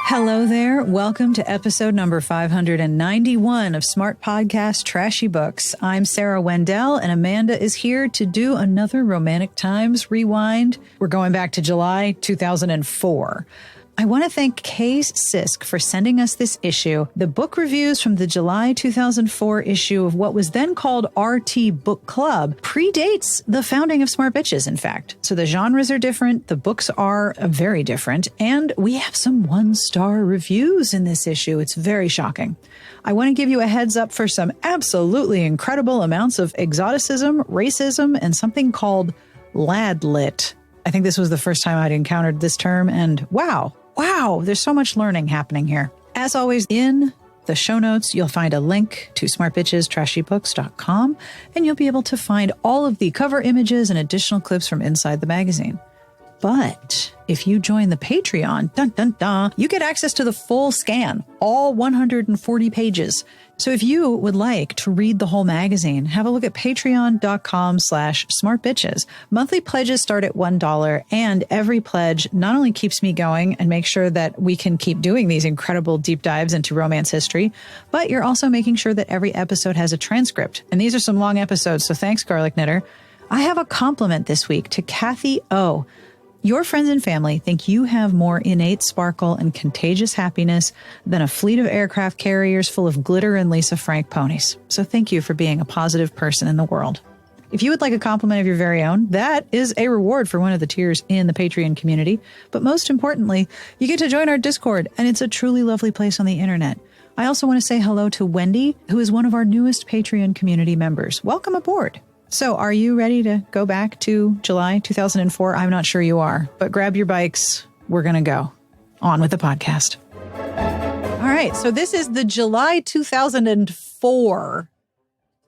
Hello there. Welcome to episode number 591 of Smart Podcast Trashy Books. I'm Sarah Wendell, and Amanda is here to do another Romantic Times Rewind. We're going back to July 2004. I want to thank Kay Sisk for sending us this issue. The book reviews from the July 2004 issue of what was then called RT Book Club predates the founding of Smart Bitches, in fact. So the genres are different, the books are very different, and we have some one-star reviews in this issue. It's very shocking. I want to give you a heads up for some absolutely incredible amounts of exoticism, racism, and something called ladlit. I think this was the first time I'd encountered this term, and wow, there's so much learning happening here. As always, in the show notes, you'll find a link to smartbitchestrashybooks.com, and you'll be able to find all of the cover images and additional clips from inside the magazine. But if you join the Patreon, you get access to the full scan, all 140 pages. So if you would like to read the whole magazine, have a look at patreon.com/smartbitches. Monthly pledges start at $1, and every pledge not only keeps me going and makes sure that we can keep doing these incredible deep dives into romance history, but you're also making sure that every episode has a transcript. And these are some long episodes, so thanks, Garlic Knitter. I have a compliment this week to Kathy O. Your friends and family think you have more innate sparkle and contagious happiness than a fleet of aircraft carriers full of glitter and Lisa Frank ponies. So thank you for being a positive person in the world. If you would like a compliment of your very own, that is a reward for one of the tiers in the Patreon community. But most importantly, you get to join our Discord, and it's a truly lovely place on the internet. I also want to say hello to Wendy, who is one of our newest Patreon community members. Welcome aboard. So are you ready to go back to July 2004? I'm not sure you are, but grab your bikes. We're going to go on with the podcast. All right. So this is the July 2004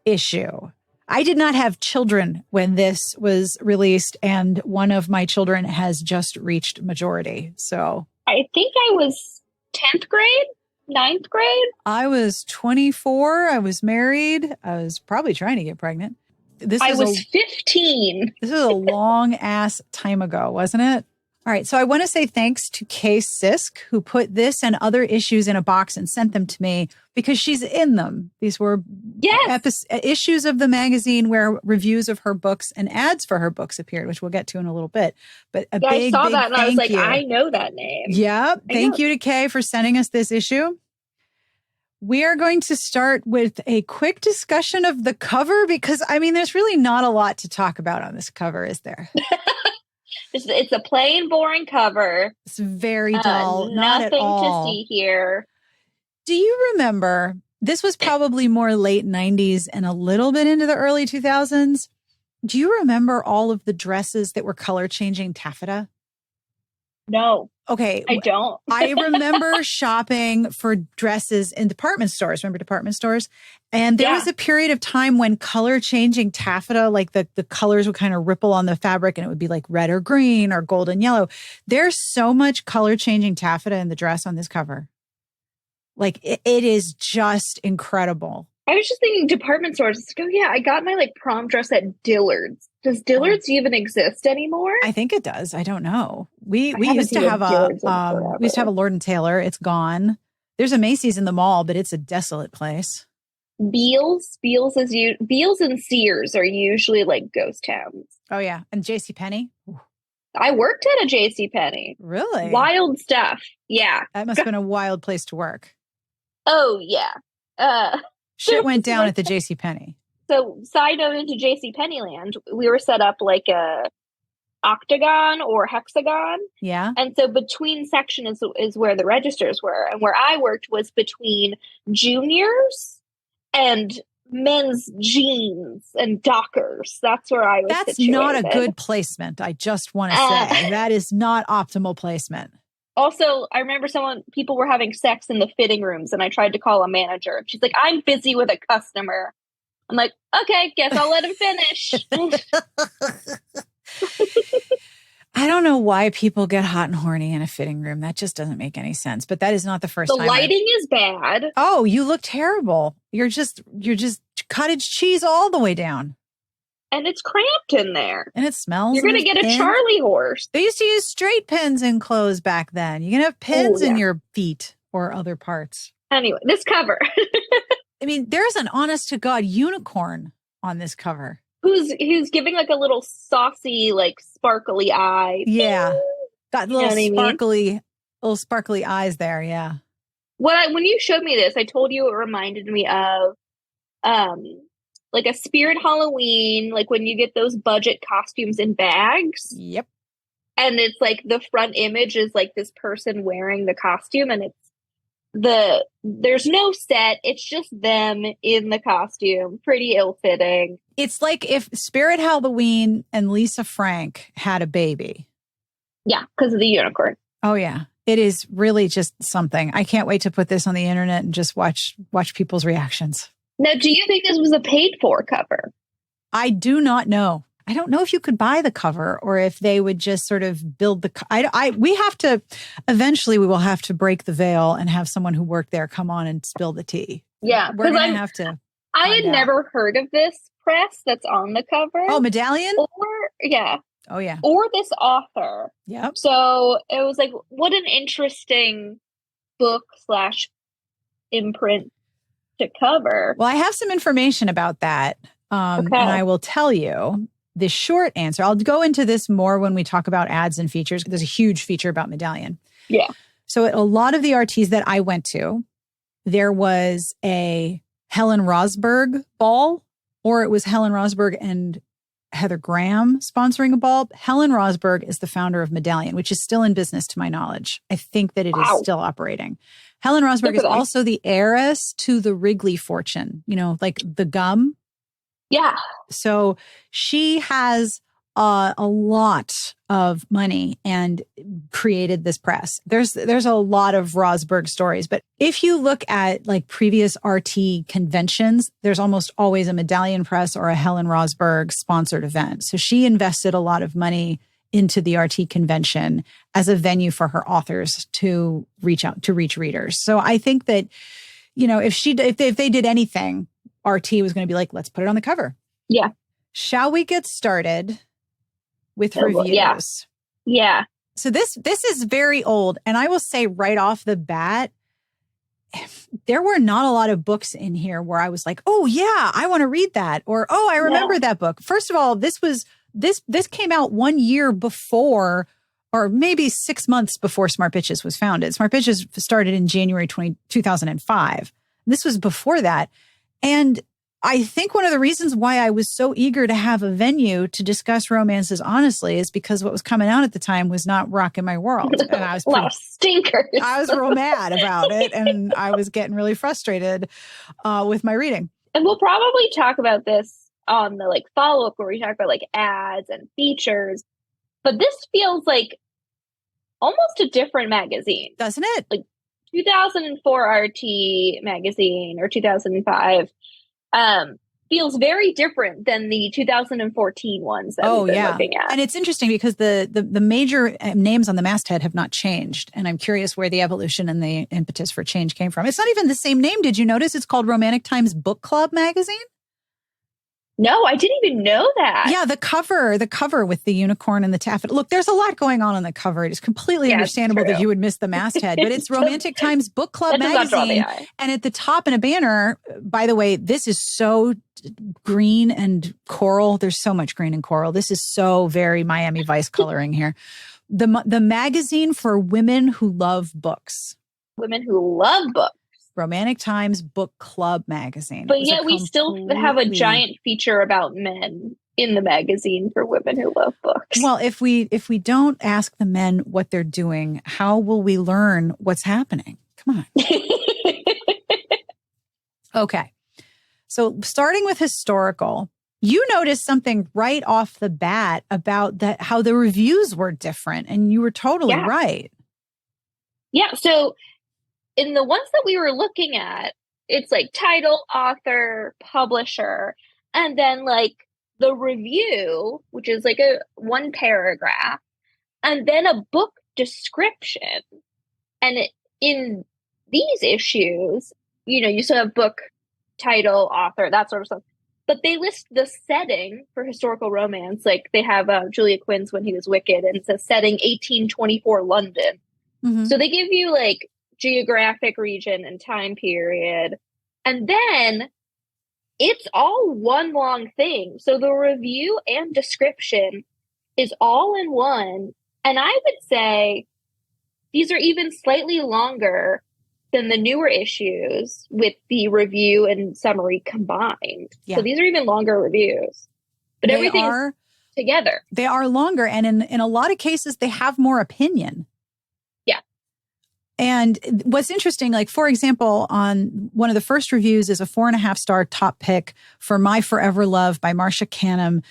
issue. I did not have children when this was released, and one of my children has just reached majority. So I think I was 10th grade, 9th grade. I was 24. I was married. I was probably trying to get pregnant. I was 15. This is a long ass time ago, wasn't it? All right. So I want to say thanks to Kay Sisk, who put this and other issues in a box and sent them to me because she's in them. These were issues of the magazine where reviews of her books and ads for her books appeared, which we'll get to in a little bit. But I saw that and I was like, you. I know that name. Yeah. Thank you to Kay for sending us this issue. We are going to start with a quick discussion of the cover because, I mean, there's really not a lot to talk about on this cover, is there? It's a plain, boring cover. It's very dull. Not at all. Nothing to see here. Do you remember, this was probably more late 90s and a little bit into the early 2000s. Do you remember all of the dresses that were color-changing taffeta? No. Okay. I don't. I remember shopping for dresses in department stores. Remember department stores? And there was a period of time when color changing taffeta, like the colors would kind of ripple on the fabric and it would be like red or green or gold and yellow. There's so much color changing taffeta in the dress on this cover. Like it is just incredible. I was just thinking department stores. Oh yeah, I got my like prom dress at Dillard's. Does Dillard's even exist anymore? I think it does. I don't know. We used to have a Lord and Taylor. It's gone. There's a Macy's in the mall, but it's a desolate place. Beals and Sears are usually like ghost towns. Oh yeah, and JCPenney. I worked at a JCPenney. Really? Wild stuff. Yeah. That must have been a wild place to work. Oh yeah. Shit went down at the JCPenney. So, side note into JCPenney land, we were set up like a octagon or hexagon. Yeah. And so between sections is where the registers were. And where I worked was between juniors and men's jeans and dockers. That's where I was situated. Not a good placement. I just want to say that is not optimal placement. Also, I remember people were having sex in the fitting rooms and I tried to call a manager. She's like, I'm busy with a customer. I'm like, okay, guess I'll let him finish. I don't know why people get hot and horny in a fitting room. That just doesn't make any sense. But that is not the first time. The lighting is bad. Oh, you look terrible. You're just cottage cheese all the way down. and it's cramped in there. And it smells. You're going to get a Charlie horse. They used to use straight pins in clothes back then. You can have pins in your feet or other parts. Anyway, this cover. I mean, there's an honest to God unicorn on this cover. Who's giving like a little saucy, like sparkly eye. Yeah. Got little little sparkly eyes there. Yeah. When you showed me this, I told you it reminded me of like a Spirit Halloween, like when you get those budget costumes in bags. Yep. And it's like the front image is like this person wearing the costume, and there's no set. It's just them in the costume. Pretty ill-fitting. It's like if Spirit Halloween and Lisa Frank had a baby. Yeah, because of the unicorn. Oh, yeah. It is really just something. I can't wait to put this on the internet and just watch people's reactions. Now, do you think this was a paid-for cover? I do not know. I don't know if you could buy the cover or if they would just sort of build eventually we will have to break the veil and have someone who worked there come on and spill the tea. Yeah. We're going to have to. I had never heard of this press that's on the cover. Oh, Medallion? Yeah. Oh, yeah. Or this author. Yep. So it was like, what an interesting book/imprint to cover. Well, I have some information about that. And I will tell you the short answer. I'll go into this more when we talk about ads and features. There's a huge feature about Medallion. Yeah. So at a lot of the RTs that I went to, there was a Helen Rosberg ball, or it was Helen Rosberg and Heather Graham sponsoring a ball. Helen Rosberg is the founder of Medallion, which is still in business to my knowledge. I think that it is still operating. Helen Rosberg is also the heiress to the Wrigley fortune, like the gum. Yeah. So she has a lot of money and created this press. There's a lot of Rosberg stories, but if you look at like previous RT conventions, there's almost always a Medallion press or a Helen Rosberg sponsored event. So she invested a lot of money into the RT convention as a venue for her authors to reach readers. So I think that, if they did anything, RT was going to be like, let's put it on the cover. Yeah. Shall we get started with reviews? Yeah. So this is very old. And I will say right off the bat, there were not a lot of books in here where I was like, oh yeah, I want to read that. Or, oh, I remember that book. First of all, this came out 1 year before, or maybe 6 months before Smart Bitches was founded. Smart Bitches started in January 2005. This was before that. And I think one of the reasons why I was so eager to have a venue to discuss romances honestly is because what was coming out at the time was not rocking my world. And I was a lot of stinkers. I was real mad about it. And I was getting really frustrated with my reading. And we'll probably talk about this on the follow-up where we talk about ads and features. But this feels like almost a different magazine. Doesn't it? 2004 RT magazine or 2005 feels very different than the 2014 ones that we've been looking at. And it's interesting because the major names on the masthead have not changed. And I'm curious where the evolution and the impetus for change came from. It's not even the same name. Did you notice it's called Romantic Times Book Club magazine? No, I didn't even know that. Yeah, the cover with the unicorn and the taffeta. Look, there's a lot going on the cover. It is completely understandable that you would miss the masthead, but it's Romantic Times Book Club magazine. And at the top in a banner, by the way, this is so green and coral. There's so much green and coral. This is so very Miami Vice coloring here. The magazine for women who love books. Women who love books. Romantic Times Book Club magazine. But yet we still have a giant feature about men in the magazine for women who love books. Well, if we don't ask the men what they're doing, how will we learn what's happening? Come on. Okay. So starting with historical, you noticed something right off the bat about how the reviews were different, and you were totally right. Yeah. So in the ones that we were looking at, it's title, author, publisher, and then the review, which is a one paragraph, and then a book description. And in these issues, you still have book, title, author, that sort of stuff. but they list the setting for historical romance. Like they have Julia Quinn's When He Was Wicked, and it says setting 1824 London. Mm-hmm. So they give you like geographic region and time period. And then it's all one long thing. So the review and description is all in one. And I would say these are even slightly longer than the newer issues with the review and summary combined. Yeah. So these are even longer reviews. But everything is together. They are longer. And in a lot of cases, they have more opinion. Yeah. And what's interesting, like, for example, on one of the first reviews is a 4.5-star top pick for My Forever Love by Marcia Canham.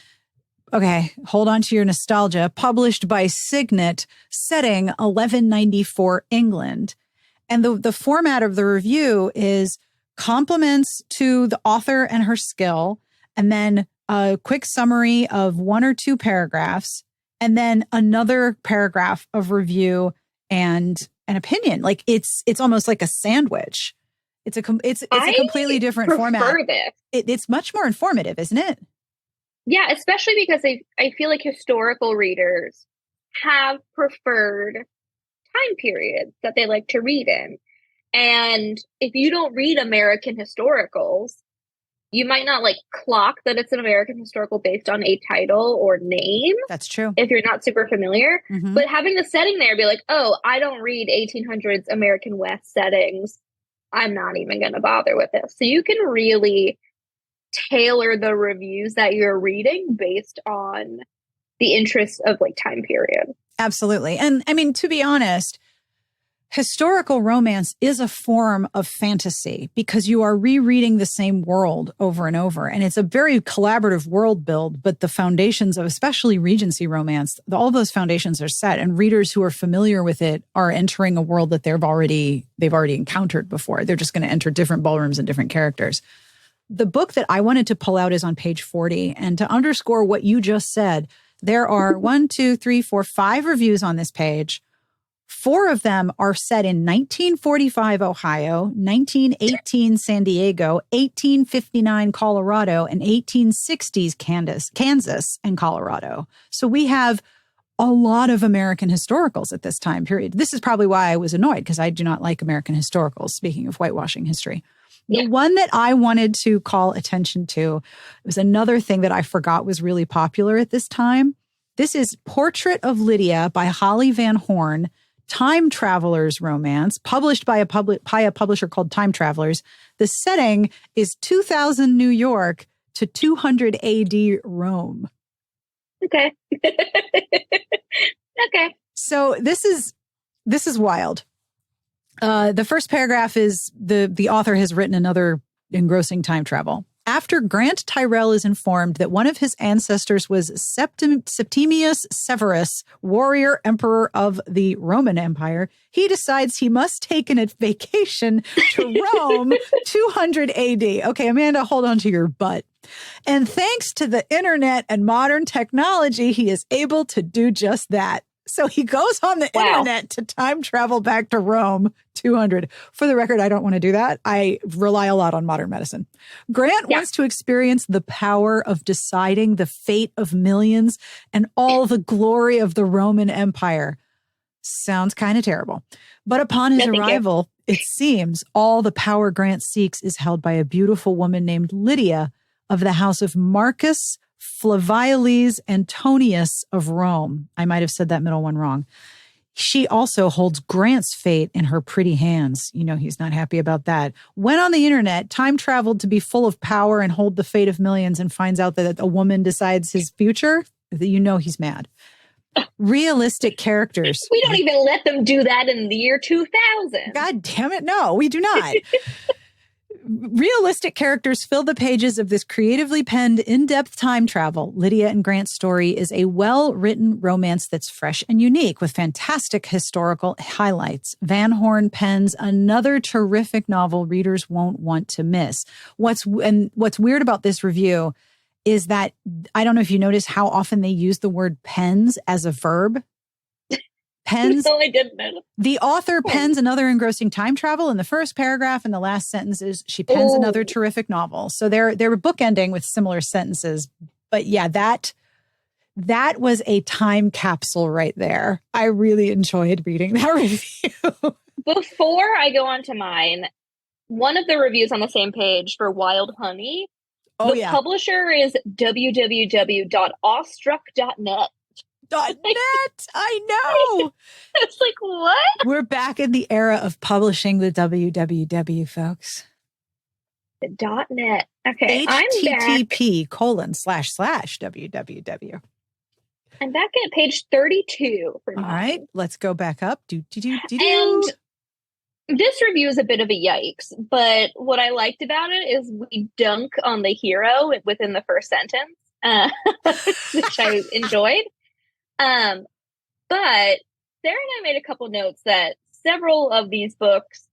Okay, hold on to your nostalgia. Published by Signet, setting 1194 England. And the format of the review is compliments to the author and her skill, and then a quick summary of 1 or 2 paragraphs, and then another paragraph of review and an opinion. Like it's almost like a sandwich. It's a completely different format. It's much more informative, isn't it? Yeah, especially because I feel like historical readers have preferred time periods that they like to read in. And if you don't read American historicals, you might not like clock that it's an American historical based on a title or name. That's true. If you're not super familiar. Mm-hmm. But having the setting there, be like, oh, I don't read 1800s American West settings. I'm not even going to bother with this. So you can really tailor the reviews that you're reading based on the interests of like time period. Absolutely. And I mean, to be honest, historical romance is a form of fantasy because you are rereading the same world over and over. And it's a very collaborative world build, but the foundations of especially Regency romance, all those foundations are set, and readers who are familiar with it are entering a world that they've already encountered before. They're just going to enter different ballrooms and different characters. The book that I wanted to pull out is on page 40. And to underscore what you just said, there are 5 reviews on this page. 4 of them are set in 1945 Ohio, 1918 San Diego, 1859 Colorado, and 1860s Kansas and Colorado. So we have a lot of American historicals at this time period. This is probably why I was annoyed, because I do not like American historicals, speaking of whitewashing history. The one that I wanted to call attention to was another thing that I forgot was really popular at this time. This is Portrait of Lydia by Holly Van Horn, time traveler's romance, published by a publisher called Time Travelers. The setting is 2000 New York to 200 AD Rome. Okay. Okay. So this is wild. The first paragraph is the author has written another engrossing time travel. After Grant Tyrrell is informed that one of his ancestors was Septimius Severus, warrior emperor of the Roman Empire, he decides he must take a vacation to Rome 200 AD. Okay, Amanda, hold on to your butt. And thanks to the internet and modern technology, he is able to do just that. So he goes on the internet to time travel back to Rome 200. For the record, I don't want to do that. I rely a lot on modern medicine. Grant wants to experience the power of deciding the fate of millions and all the glory of the Roman Empire. Sounds kind of terrible. But upon his arrival, it seems all the power Grant seeks is held by a beautiful woman named Lydia of the house of Marcus Flavius Antonius of Rome. I might have said that middle one wrong. She also holds Grant's fate in her pretty hands. You know, he's not happy about that. Went on the internet, time traveled to be full of power and hold the fate of millions, and finds out that a woman decides his future. You know he's mad. Realistic characters. We don't even let them do that in the year 2000. God damn it. No, we do not. Realistic characters fill the pages of this creatively penned, in-depth time travel. Lydia and Grant's story is a well-written romance that's fresh and unique with fantastic historical highlights. Van Horn pens another terrific novel readers won't want to miss. What's weird about this review is that, I don't know if you notice how often they use the word pens as a verb. pens. No, I didn't know. The author pens another engrossing time travel in the first paragraph, and the last sentence is she pens another terrific novel. So they're bookending with similar sentences. But yeah, that was a time capsule right there. I really enjoyed reading that review. Before I go on to mine, one of the reviews on the same page for Wild Honey, the publisher is www.awestruck.net. .net, I know. It's like, what? We're back in the era of publishing the www, folks. The .net. Okay, http://www. I'm back at page 32 for mine. All right, let's go back up. And this review is a bit of a yikes, but what I liked about it is we dunk on the hero within the first sentence, which I enjoyed. But Sarah and I made a couple notes that several of these books,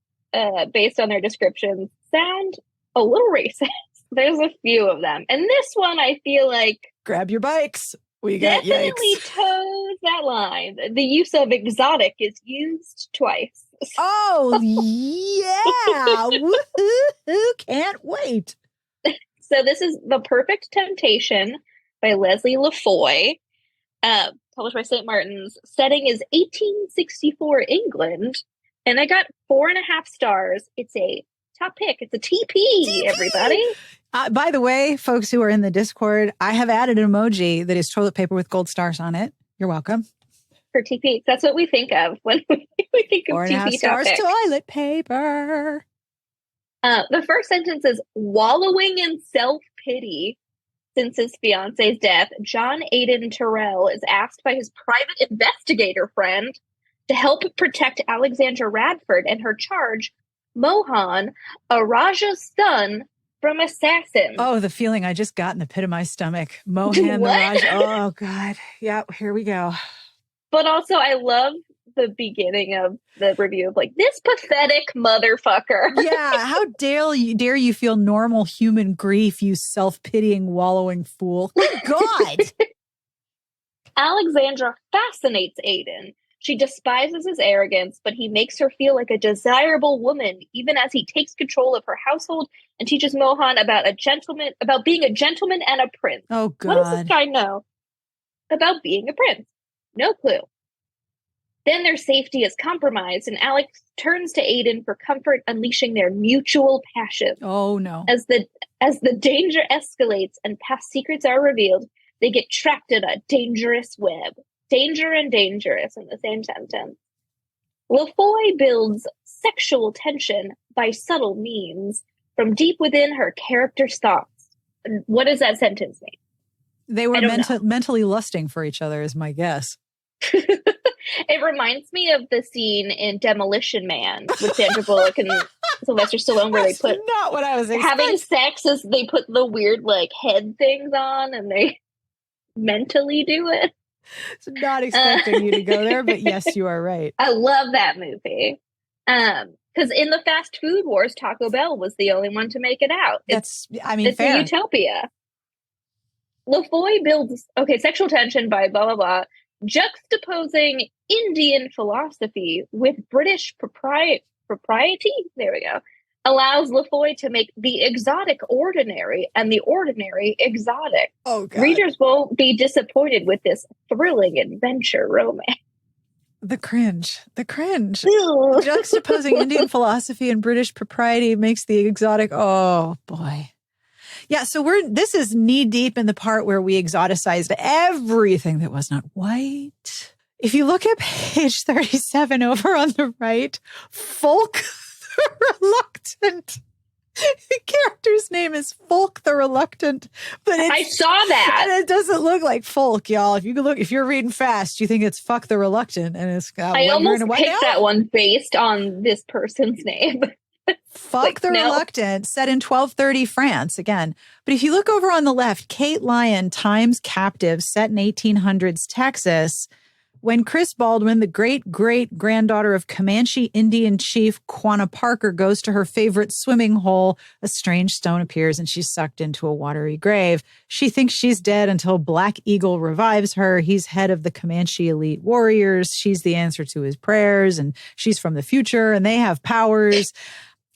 based on their descriptions, sound a little racist. There's a few of them. And this one, I feel like... Grab your bikes. We got definitely toes that line. The use of exotic is used twice. Oh, yeah. Woo-hoo. Can't wait. So this is The Perfect Temptation by Leslie Lafoy. Published by St. Martin's. Setting is 1864 England, and I got 4.5 stars. It's a top pick. It's a TP, everybody. By the way, folks who are in the Discord, I have added an emoji that is toilet paper with gold stars on it. You're welcome. For TP, that's what we think of when we think of 4.5 TP stars topic. toilet paper. The first sentence is wallowing in self-pity. Since his fiance's death, John Aidan Terrell is asked by his private investigator friend to help protect Alexandra Radford and her charge, Mohan, a Raja's son, from assassins. Oh, the feeling I just got in the pit of my stomach. Mohan the Raja. Oh, God. Yeah, here we go. But also, I love the beginning of the review of like, this pathetic motherfucker. Yeah, how dare you feel normal human grief, you self-pitying, wallowing fool. Good God. Alexandra fascinates Aidan. She despises his arrogance, but he makes her feel like a desirable woman, even as he takes control of her household and teaches Mohan about being a gentleman and a prince. Oh, God. What does this guy know about being a prince? No clue. Then their safety is compromised, and Alex turns to Aidan for comfort, unleashing their mutual passion. Oh, no. As the danger escalates and past secrets are revealed, they get trapped in a dangerous web. Danger and dangerous in the same sentence. Lafoy builds sexual tension by subtle means from deep within her character's thoughts. What does that sentence mean? They were mentally lusting for each other, is my guess. It reminds me of the scene in Demolition Man with Sandra Bullock and Sylvester Stallone, where they put not what I was expecting. Having sex as they put the weird like head things on and they mentally do it. So not expecting you to go there, but yes, you are right. I love that movie. Because in the fast food wars, Taco Bell was the only one to make it out. It's fair. a utopia. Lafoy builds sexual tension by blah blah blah, juxtaposing Indian philosophy with British propriety. There we go. Allows Lafoy to make the exotic ordinary and the ordinary exotic. Oh, God. Readers won't be disappointed with this thrilling adventure romance. The cringe. Ew. Juxtaposing Indian philosophy and British propriety makes the exotic. Oh, boy. Yeah, so this is knee deep in the part where we exoticized everything that was not white. If you look at page 37 over on the right, Folk the Reluctant. The character's name is Folk the Reluctant, but I saw that, and it doesn't look like Folk, y'all. If you're reading fast, you think it's Fuck the Reluctant, and it's I almost picked that one based on this person's name. Fuck the Reluctant, set in 1230 France again. But if you look over on the left, Kate Lyon, Times Captive, set in 1800s Texas. When Chris Baldwin, the great-great-granddaughter of Comanche Indian chief Quanah Parker, goes to her favorite swimming hole, a strange stone appears and she's sucked into a watery grave. She thinks she's dead until Black Eagle revives her. He's head of the Comanche elite warriors. She's the answer to his prayers, and she's from the future, and they have powers.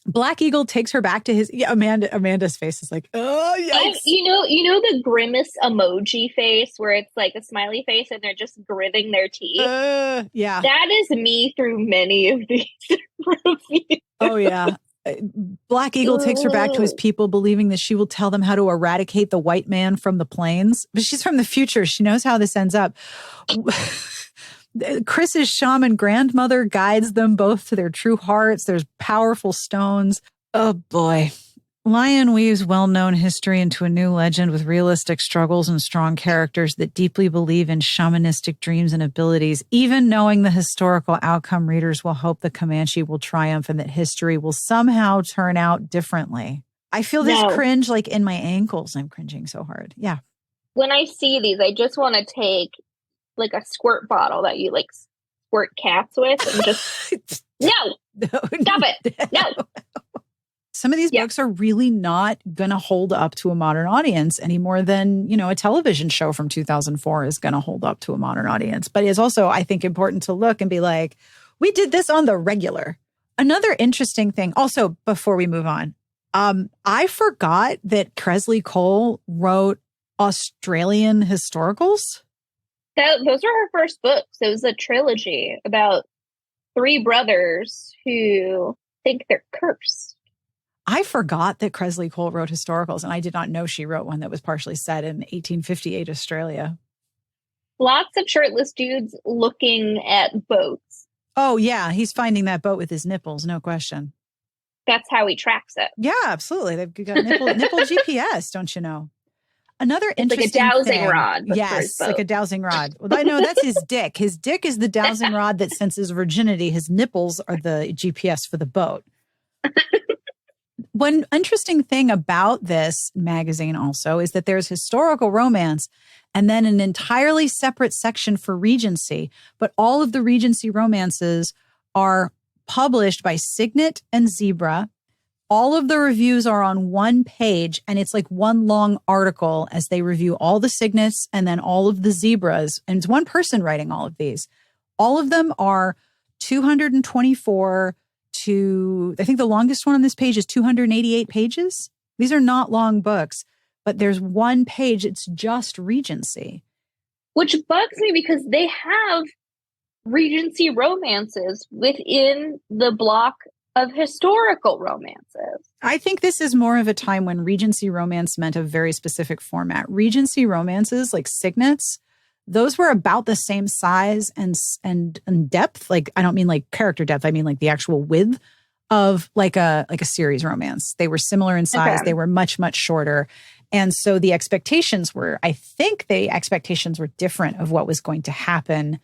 Black Eagle takes her back to his. Yeah, Amanda's face is like, oh, yikes. You know the grimace emoji face where it's like a smiley face and they're just gritting their teeth. Yeah, that is me through many of these reviews. Oh yeah, Black Eagle takes her back to his people, believing that she will tell them how to eradicate the white man from the plains. But she's from the future. She knows how this ends up. Chris's shaman grandmother guides them both to their true hearts. There's powerful stones. Oh, boy. Lyon weaves well-known history into a new legend with realistic struggles and strong characters that deeply believe in shamanistic dreams and abilities. Even knowing the historical outcome, readers will hope the Comanche will triumph and that history will somehow turn out differently. I feel this cringe like in my ankles. I'm cringing so hard. Yeah. When I see these, I just want to take like a squirt bottle that you like squirt cats with and just stop it. No. Some of these books are really not going to hold up to a modern audience any more than, a television show from 2004 is going to hold up to a modern audience. But it's also, I think, important to look and be like, we did this on the regular. Another interesting thing, also, before we move on, I forgot that Kresley Cole wrote Australian historicals. Those were her first books. It was a trilogy about 3 brothers who think they're cursed. I forgot that Kresley Cole wrote historicals, and I did not know she wrote one that was partially set in 1858 Australia. Lots of shirtless dudes looking at boats. Oh, yeah. He's finding that boat with his nipples, no question. That's how he tracks it. Yeah, absolutely. They've got nipple GPS, don't you know? Another interesting like a dowsing thing, rod. Yes, like a dowsing rod. Well, I know that's his dick. His dick is the dowsing rod that senses virginity. His nipples are the GPS for the boat. One interesting thing about this magazine also is that there's historical romance and then an entirely separate section for Regency. But all of the Regency romances are published by Signet and Zebra. All of the reviews are on one page, and it's like one long article as they review all the Signets and then all of the Zebras. And it's one person writing all of these. All of them are 224 to, I think the longest one on this page is 288 pages. These are not long books, but there's one page. It's just Regency. Which bugs me because they have Regency romances within the block of historical romances. I think this is more of a time when Regency romance meant a very specific format. Regency romances, like Signets, those were about the same size and depth. Like, I don't mean like character depth. I mean like the actual width of like a series romance. They were similar in size. Okay. They were much, much shorter. And so the expectations were, I think the expectations were different of what was going to happen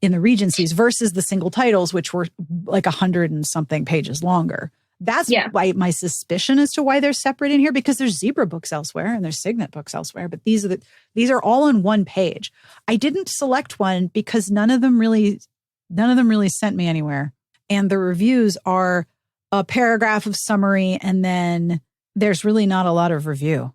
in the Regencies versus the single titles, which were like 100 and something pages longer. That's why my suspicion as to why they're separate in here, because there's Zebra books elsewhere and there's Signet books elsewhere, but these are all on one page. I didn't select one because none of them really sent me anywhere. And the reviews are a paragraph of summary, and then there's really not a lot of review.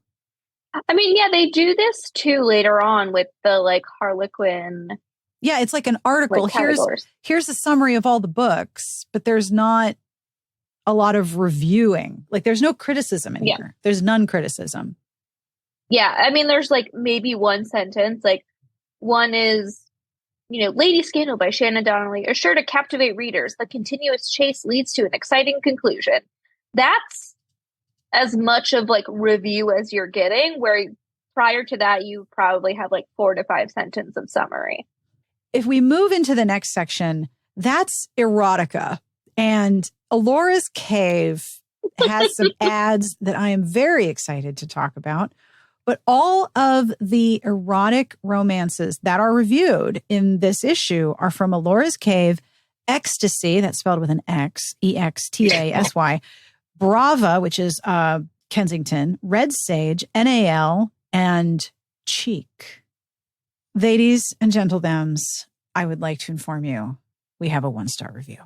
I mean, yeah, they do this too later on with the like Harlequin. Yeah, it's like an article. Like here's a summary of all the books, but there's not a lot of reviewing. Like there's no criticism in here. There's none criticism. Yeah, I mean, there's like maybe one sentence. Like one is, Lady Scandal by Shannon Donnelly are sure to captivate readers. The continuous chase leads to an exciting conclusion. That's as much of like review as you're getting, where prior to that, you probably have like 4 to 5 sentences of summary. If we move into the next section, that's erotica. And Alora's Cave has some ads that I am very excited to talk about. But all of the erotic romances that are reviewed in this issue are from Alora's Cave, Ecstasy, that's spelled with an X, Extasy, Brava, which is Kensington, Red Sage, NAL, and Cheek. Ladies and gentlethems, I would like to inform you we have a 1-star review.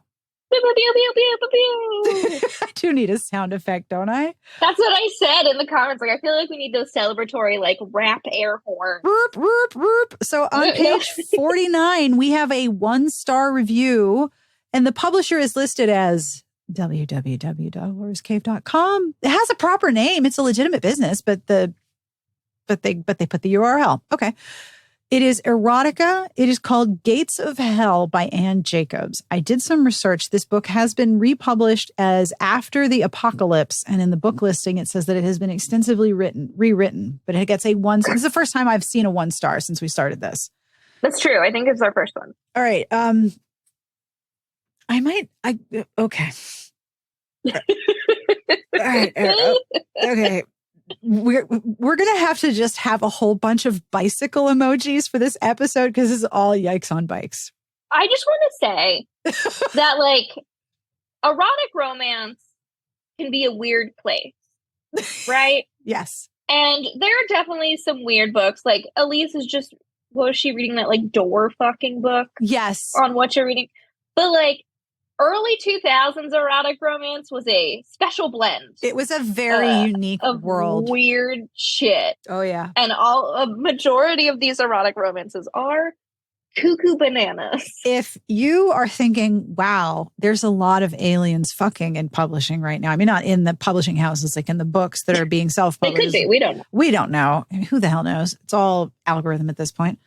Pew, pew, pew, pew, pew, pew. I do need a sound effect, don't I? That's what I said in the comments. Like, I feel like we need those celebratory, like, rap air horns. Whoop, whoop, whoop. So on page 49, we have a 1-star review, and the publisher is listed as www.hororscave.com. It has a proper name. It's a legitimate business, but they put the URL. Okay. It is erotica. It is called Gates of Hell by Anne Jacobs. I did some research. This book has been republished as After the Apocalypse. And in the book listing, it says that it has been extensively rewritten, but it gets a 1. This is the first time I've seen a 1-star since we started this. That's true. I think it's our first one. All right. Okay. All right. Okay. We're going to have to just have a whole bunch of bicycle emojis for this episode because this is all yikes on bikes. I just want to say that, like, erotic romance can be a weird place, right? Yes. And there are definitely some weird books. Like, Elise is just, what was she reading? That, like, door fucking book? Yes. On what you're reading. But, like, early 2000s erotic romance was a special blend. It was a very unique world. Weird shit. Oh, yeah. And a majority of these erotic romances are cuckoo bananas. If you are thinking, wow, there's a lot of aliens fucking in publishing right now. I mean, not in the publishing houses, like in the books that are being self-published. It could be. We don't know. We don't know. I mean, who the hell knows? It's all algorithm at this point.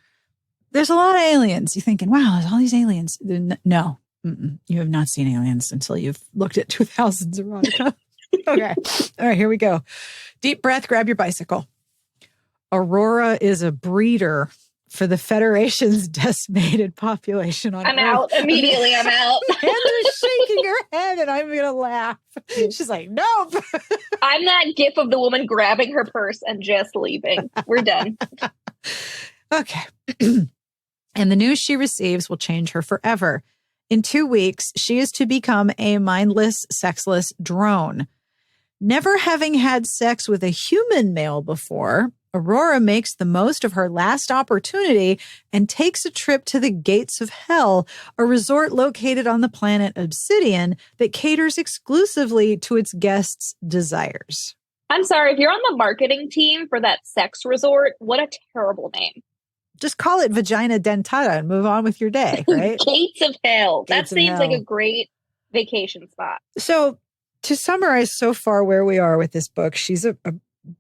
There's a lot of aliens. You're thinking, wow, there's all these aliens. No. You have not seen aliens until you've looked at 2000s erotica. Okay. All right, here we go. Deep breath, grab your bicycle. Aurora is a breeder for the Federation's decimated population on Earth. I'm out. Immediately, I'm out. Amanda's shaking her head and I'm going to laugh. She's like, nope. I'm that gif of the woman grabbing her purse and just leaving. We're done. Okay. And the news she receives will change her forever. In 2 weeks, she is to become a mindless, sexless drone. Never having had sex with a human male before, Aurora makes the most of her last opportunity and takes a trip to the Gates of Hell, a resort located on the planet Obsidian that caters exclusively to its guests' desires. I'm sorry, if you're on the marketing team for that sex resort, what a terrible name. Just call it Vagina Dentata and move on with your day, right? Gates of Hell. Gates that of seems Hell. like a great vacation spot. So to summarize so far where we are with this book, she's a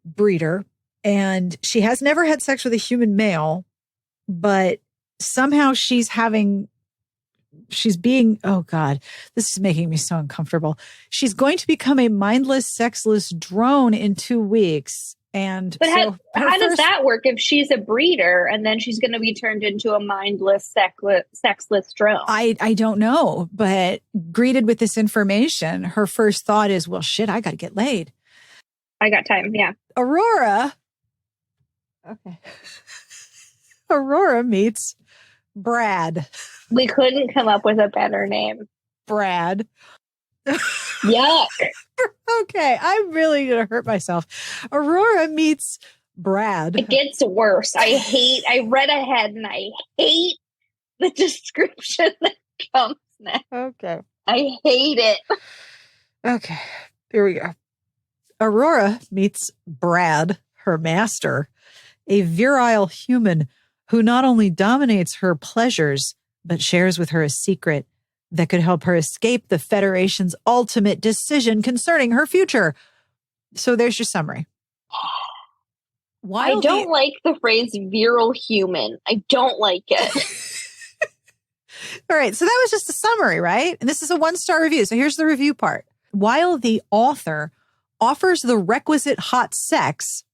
breeder and she has never had sex with a human male, but somehow she's being, oh God, this is making me so uncomfortable. She's going to become a mindless, sexless drone in 2 weeks. But how does that work if she's a breeder and then she's going to be turned into a mindless, sexless drone? I don't know, but greeted with this information, her first thought is, well, shit, I got to get laid. I got time, yeah. Aurora meets Brad. We couldn't come up with a better name. Brad. Yuck. Okay, I'm really going to hurt myself. Aurora meets Brad. It gets worse. I read ahead and I hate the description that comes next. Okay. I hate it. Okay, here we go. Aurora meets Brad, her master, a virile human who not only dominates her pleasures, but shares with her a secret that could help her escape the Federation's ultimate decision concerning her future. So there's your summary. I don't like the phrase virile human. I don't like it. All right. So that was just a summary, right? And this is a 1-star review. So here's the review part. While the author offers the requisite hot sex,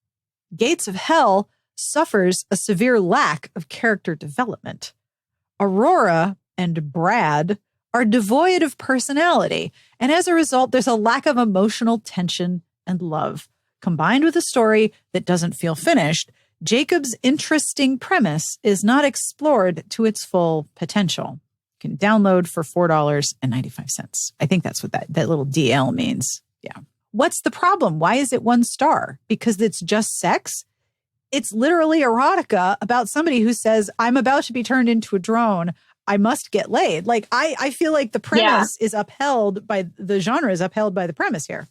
Gates of Hell suffers a severe lack of character development. Aurora and Brad are devoid of personality, and as a result, there's a lack of emotional tension and love. Combined with a story that doesn't feel finished, Jacob's interesting premise is not explored to its full potential. You can download for $4.95. I think that's what that little DL means. Yeah. What's the problem? Why is it 1 star? Because it's just sex? It's literally erotica about somebody who says, I'm about to be turned into a drone. I must get laid. Like, I feel like the premise is upheld by the genre is upheld by the premise here.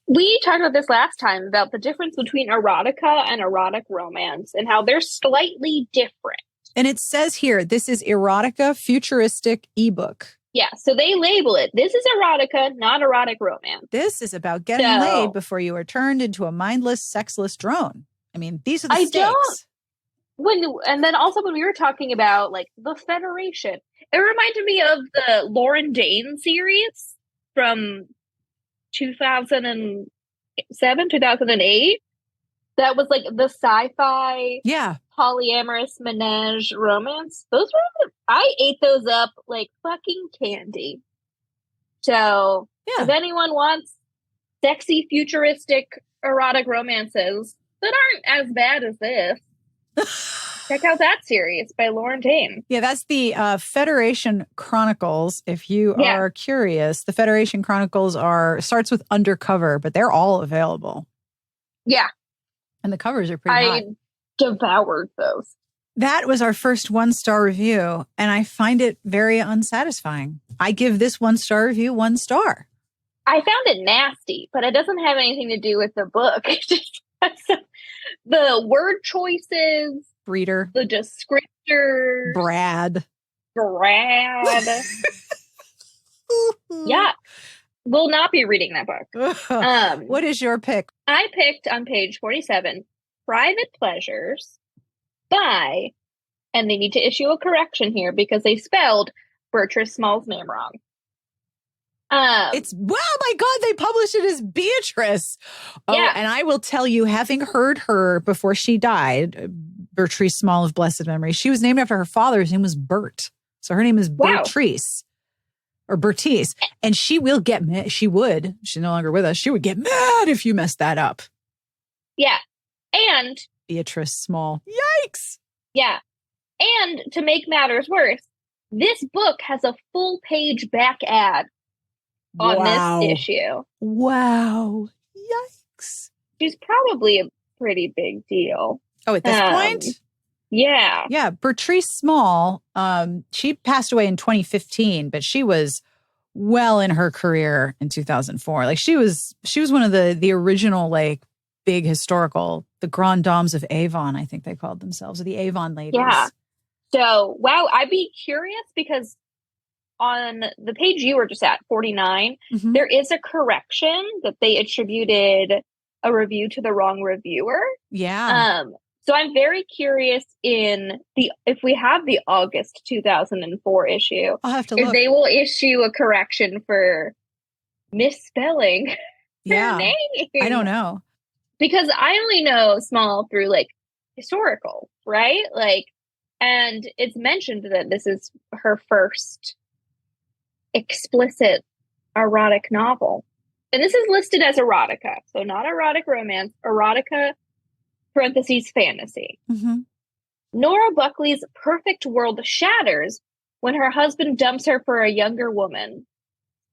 We talked about this last time about the difference between erotica and erotic romance and how they're slightly different. And it says here, this is erotica futuristic ebook. Yeah, so they label it. This is erotica, not erotic romance. This is about getting laid before you are turned into a mindless, sexless drone. I mean, these are the stakes. And then also when we were talking about like the Federation, it reminded me of the Lauren Dane series from 2007, 2008. That was like the sci-fi, polyamorous menage romance. Those were, I ate those up like fucking candy. So if anyone wants sexy, futuristic, erotic romances that aren't as bad as this, check out that series by Lauren Dane. Yeah, that's the Federation Chronicles. If you are curious, the Federation Chronicles starts with Undercover, but they're all available. Yeah. And the covers are pretty hot. I devoured those. That was our first 1-star review, and I find it very unsatisfying. I give this 1-star review 1 star. I found it nasty, but it doesn't have anything to do with the book. The word choices, Breeder, the descriptors, Brad. Yeah, will not be reading that book. What is your pick? I picked on page 47, Private Pleasures by, and they need to issue a correction here because they spelled Beatrice Small's name wrong. My God, they published it as Beatrice. Yeah. And I will tell you, having heard her before she died, Beatrice Small of blessed memory, she was named after her father. His name was Bert. So her name is Beatrice or Bertice. And she will get mad. She's no longer with us. She would get mad if you messed that up. Yeah. And Beatrice Small. Yikes. Yeah. And to make matters worse, this book has a full page back ad on this issue. Wow. Yikes. She's probably a pretty big deal. Oh, at this point? Yeah. Yeah. Beatrice Small, she passed away in 2015, but she was well in her career in 2004. Like she was one of the original, like, big historical, the Grand Dames of Avon, I think they called themselves, or the Avon ladies. Yeah. So, I'd be curious because on the page you were just at, 49, there is a correction that they attributed a review to the wrong reviewer. Yeah. So I'm very curious if we have the August 2004 issue, I'll have to if look. they will issue a correction for misspelling her name. I don't know. Because I only know Small through like historical, right? Like, and it's mentioned that this is her first explicit erotic novel. And this is listed as erotica. So not erotic romance, erotica, parentheses, fantasy. Nora Buckley's perfect world shatters when her husband dumps her for a younger woman.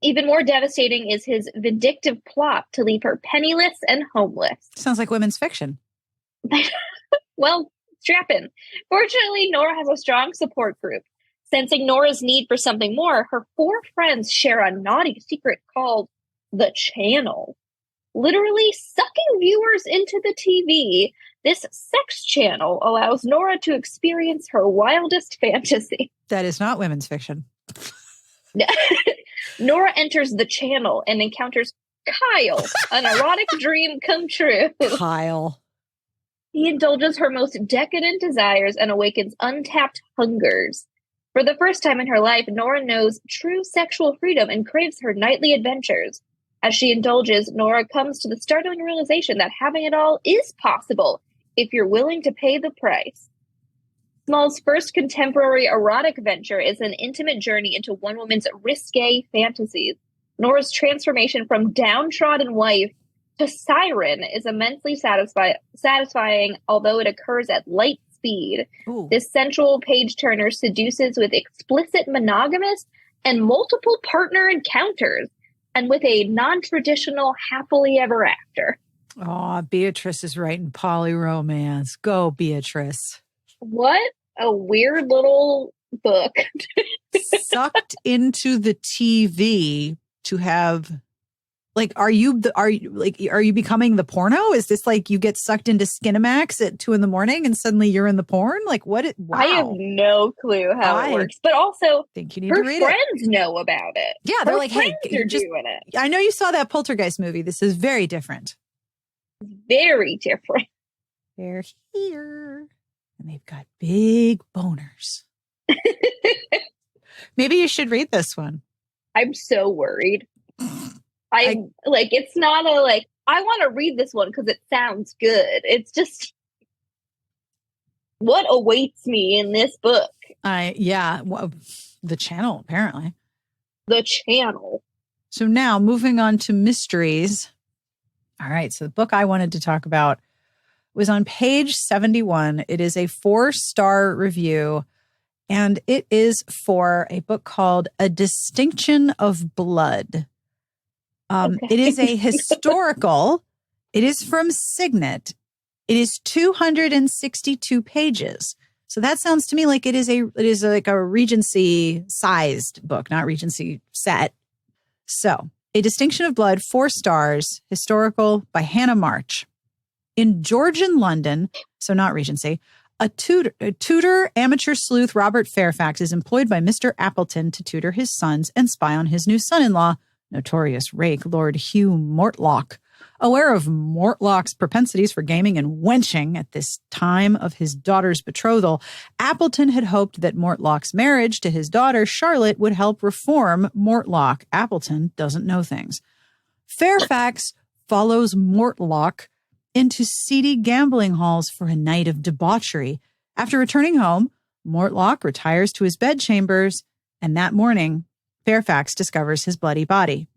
Even more devastating is his vindictive plot to leave her penniless and homeless. Sounds like women's fiction. Well, strap in. Fortunately, Nora has a strong support group. Sensing Nora's need for something more, her 4 friends share a naughty secret called The Channel. Literally sucking viewers into the TV, this sex channel allows Nora to experience her wildest fantasy. That is not women's fiction. Nora enters the channel and encounters Kyle, an erotic dream come true. Kyle. He indulges her most decadent desires and awakens untapped hungers. For the first time in her life, Nora knows true sexual freedom and craves her nightly adventures. As she indulges, Nora comes to the startling realization that having it all is possible if you're willing to pay the price. Small's first contemporary erotic venture is an intimate journey into one woman's risque fantasies. Nora's transformation from downtrodden wife to siren is immensely satisfying, although it occurs at light speed. Ooh. This sensual page-turner seduces with explicit monogamous and multiple partner encounters, and with a non-traditional happily ever after. Oh, Beatrice is writing poly romance. Go, Beatrice. What a weird little book. Sucked into the TV to have, like, are you becoming the porno? Is this like you get sucked into Skinamax at 2 a.m. and suddenly you're in the porn? Like, what? Wow. I have no clue how it works, but also think you need to read it. Her friends know about it. Yeah, they're her like, hey, they're doing it. I know you saw that Poltergeist movie. This is very different. Very different. They're here, and they've got big boners. Maybe you should read this one. I'm so worried. I like, it's not a, like, I want to read this one because it sounds good. It's just what awaits me in this book. Well, the channel, apparently. The channel. So now moving on to mysteries. All right. So the book I wanted to talk about was on page 71. It is a 4-star review, and it is for a book called A Distinction of Blood. Okay. It is a historical. It is from Signet. It is 262 pages. So that sounds to me like it is like a Regency sized book, not Regency set. So A Distinction of Blood, 4 stars, historical, by Hannah March. In Georgian London, so not Regency, a tutor amateur sleuth Robert Fairfax is employed by Mr. Appleton to tutor his sons and spy on his new son-in-law, notorious rake Lord Hugh Mortlock. Aware of Mortlock's propensities for gaming and wenching at this time of his daughter's betrothal, Appleton had hoped that Mortlock's marriage to his daughter Charlotte would help reform Mortlock. Appleton doesn't know things. Fairfax follows Mortlock into seedy gambling halls for a night of debauchery. After returning home, Mortlock retires to his bedchambers, and that morning, Fairfax discovers his bloody body.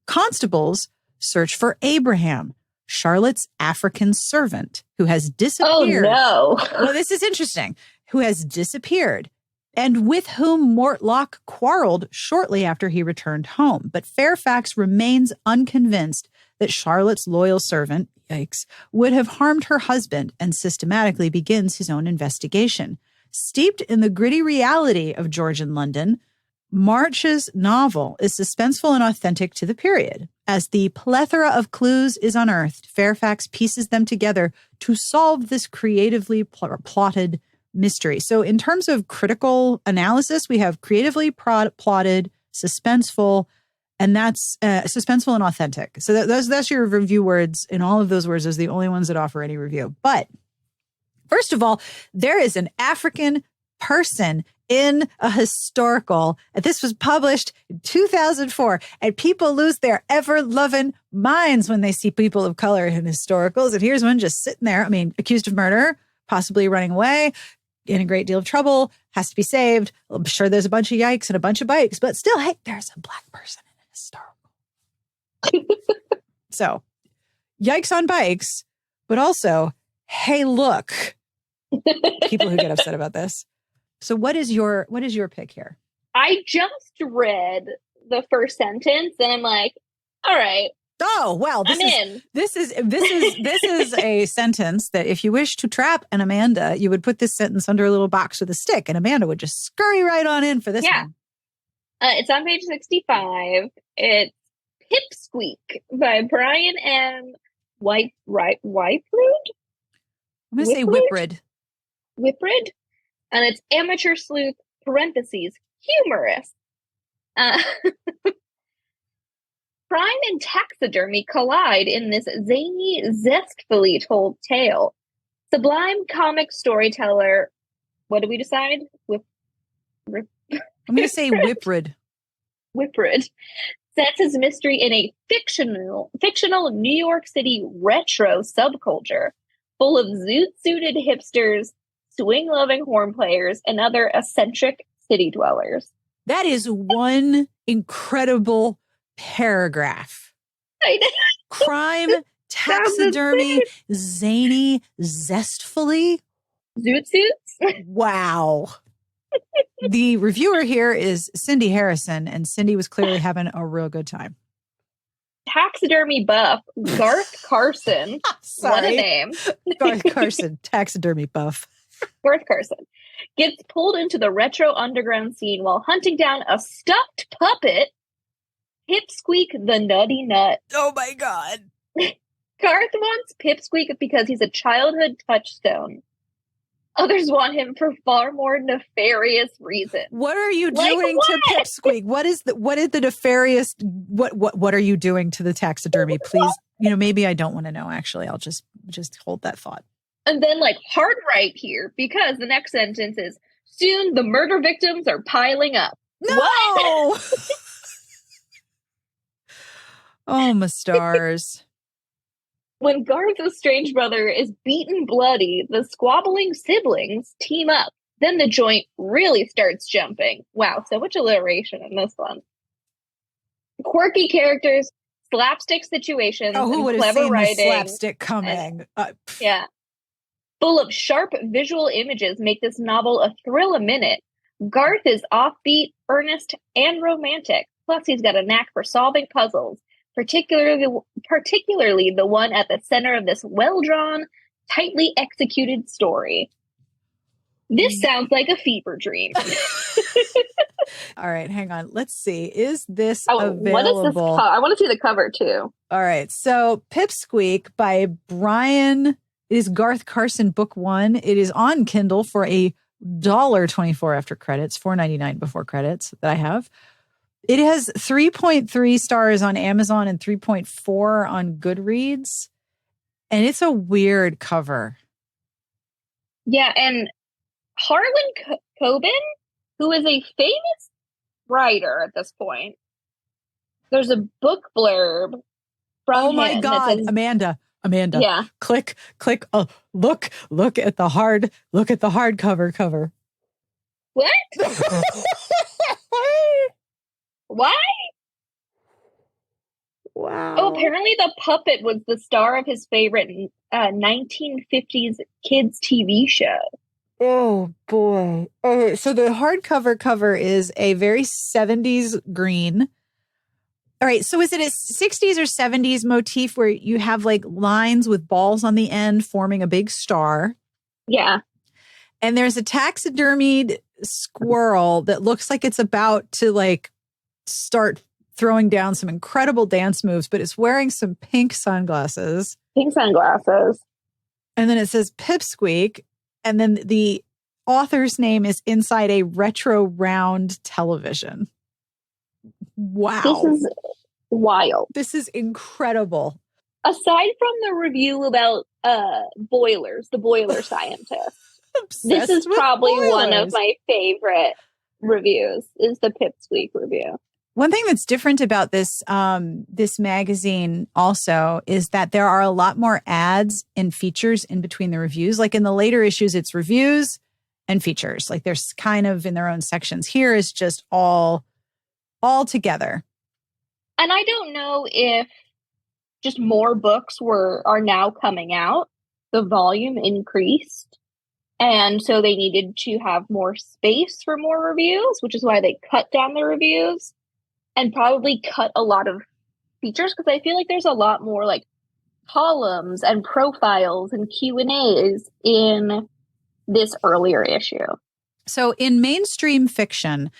Constables search for Abraham, Charlotte's African servant, who has disappeared. Oh, no. Well, this is interesting. Who has disappeared and with whom Mortlock quarreled shortly after he returned home. But Fairfax remains unconvinced that Charlotte's loyal servant, yikes, would have harmed her husband, and systematically begins his own investigation. Steeped in the gritty reality of Georgian London, March's novel is suspenseful and authentic to the period. As the plethora of clues is unearthed, Fairfax pieces them together to solve this creatively plotted mystery. So in terms of critical analysis, we have creatively plotted, suspenseful, and that's suspenseful and authentic. So that's your review words. In all of those words, those are the only ones that offer any review. But first of all, there is an African person in a historical. This was published in 2004, and people lose their ever-loving minds when they see people of color in historicals. And here's one just sitting there. I mean, accused of murder, possibly running away, in a great deal of trouble, has to be saved. I'm sure there's a bunch of yikes and a bunch of bikes, but still, hey, there's a Black person in a historical. So, yikes on bikes, but also, hey, look, people who get upset about this. So what is your pick here? I just read the first sentence and I'm like, all right. Oh, well, this is a sentence that if you wish to trap an Amanda, you would put this sentence under a little box with a stick, and Amanda would just scurry right on in for this one. It's on page 65. It's Pipsqueak by Brian M. Whiterood? I'm going to say Whiprid. Whiprid? And it's amateur sleuth, parentheses, humorous. Crime and taxidermy collide in this zany, zestfully told tale. Sublime comic storyteller, what do we decide? I'm going to say Whiprid. Whiprid sets his mystery in a fictional New York City retro subculture full of zoot-suited hipsters, swing-loving horn players, and other eccentric city dwellers. That is one incredible paragraph. I know. Crime, taxidermy, zany, zestfully. Zoot suits? Wow. The reviewer here is Cindy Harrison, and Cindy was clearly having a real good time. Taxidermy buff, Garth Carson. What a name. Garth Carson, taxidermy buff. Garth Carson gets pulled into the retro underground scene while hunting down a stuffed puppet, Pipsqueak the Nutty Nut. Oh my God. Garth wants Pipsqueak because he's a childhood touchstone. Others want him for far more nefarious reasons. What are you doing to Pipsqueak? What is the nefarious? What are you doing to the taxidermy? Please, maybe I don't want to know. Actually, I'll just hold that thought. And then, hard right here, because the next sentence is, soon the murder victims are piling up. No! What? Oh, my stars. When Garth's strange brother is beaten bloody, the squabbling siblings team up. Then the joint really starts jumping. Wow, so much alliteration in this one. Quirky characters, slapstick situations, who would and have clever seen writing. the slapstick coming? Yeah. Full of sharp visual images make this novel a thrill a minute. Garth is offbeat, earnest, and romantic. Plus, he's got a knack for solving puzzles, particularly the one at the center of this well-drawn, tightly executed story. This sounds like a fever dream. All right, hang on. Let's see. Is this available? What is this? I want to see the cover too. All right. So Pipsqueak by Brian. It is Garth Carson, book 1. It is on Kindle for $1.24 after credits, $4.99 before credits that I have. It has 3.3 stars on Amazon and 3.4 on Goodreads. And it's a weird cover. Yeah, and Harlan Coben, who is a famous writer at this point. There's a book blurb from Oh my God, says, Amanda. Yeah. Click. Look at the hardcover cover. What? Why? Wow. Oh, apparently the puppet was the star of his favorite 1950s kids TV show. Oh, boy. Okay, so the hardcover cover is a very 70s green. All right, so is it a 60s or 70s motif where you have lines with balls on the end forming a big star? Yeah. And there's a taxidermied squirrel that looks like it's about to start throwing down some incredible dance moves, but it's wearing some pink sunglasses. Pink sunglasses. And then it says Pipsqueak. And then the author's name is inside a retro round television. Wow. This is wild. This is incredible. Aside from the review about boilers, the boiler scientist, this is probably one of my favorite reviews, is the Pipsqueak review. One thing that's different about this this magazine also is that there are a lot more ads and features in between the reviews. Like in the later issues, it's reviews and features. There's kind of in their own sections. Here is just all together. And I don't know if just more books are now coming out. The volume increased. And so they needed to have more space for more reviews, which is why they cut down the reviews. And probably cut a lot of features, because I feel like there's a lot more columns and profiles and Q&As in this earlier issue. So in mainstream fiction,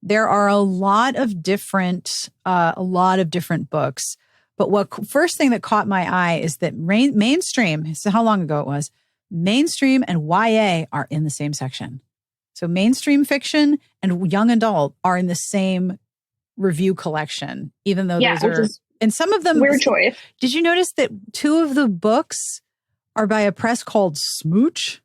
there are a lot of different books. But first thing that caught my eye is that mainstream, so how long ago it was, mainstream and YA are in the same section. So mainstream fiction and young adult are in the same review collection, even though those are, and some of them weird choice. Did you notice that 2 of the books are by a press called Smooch?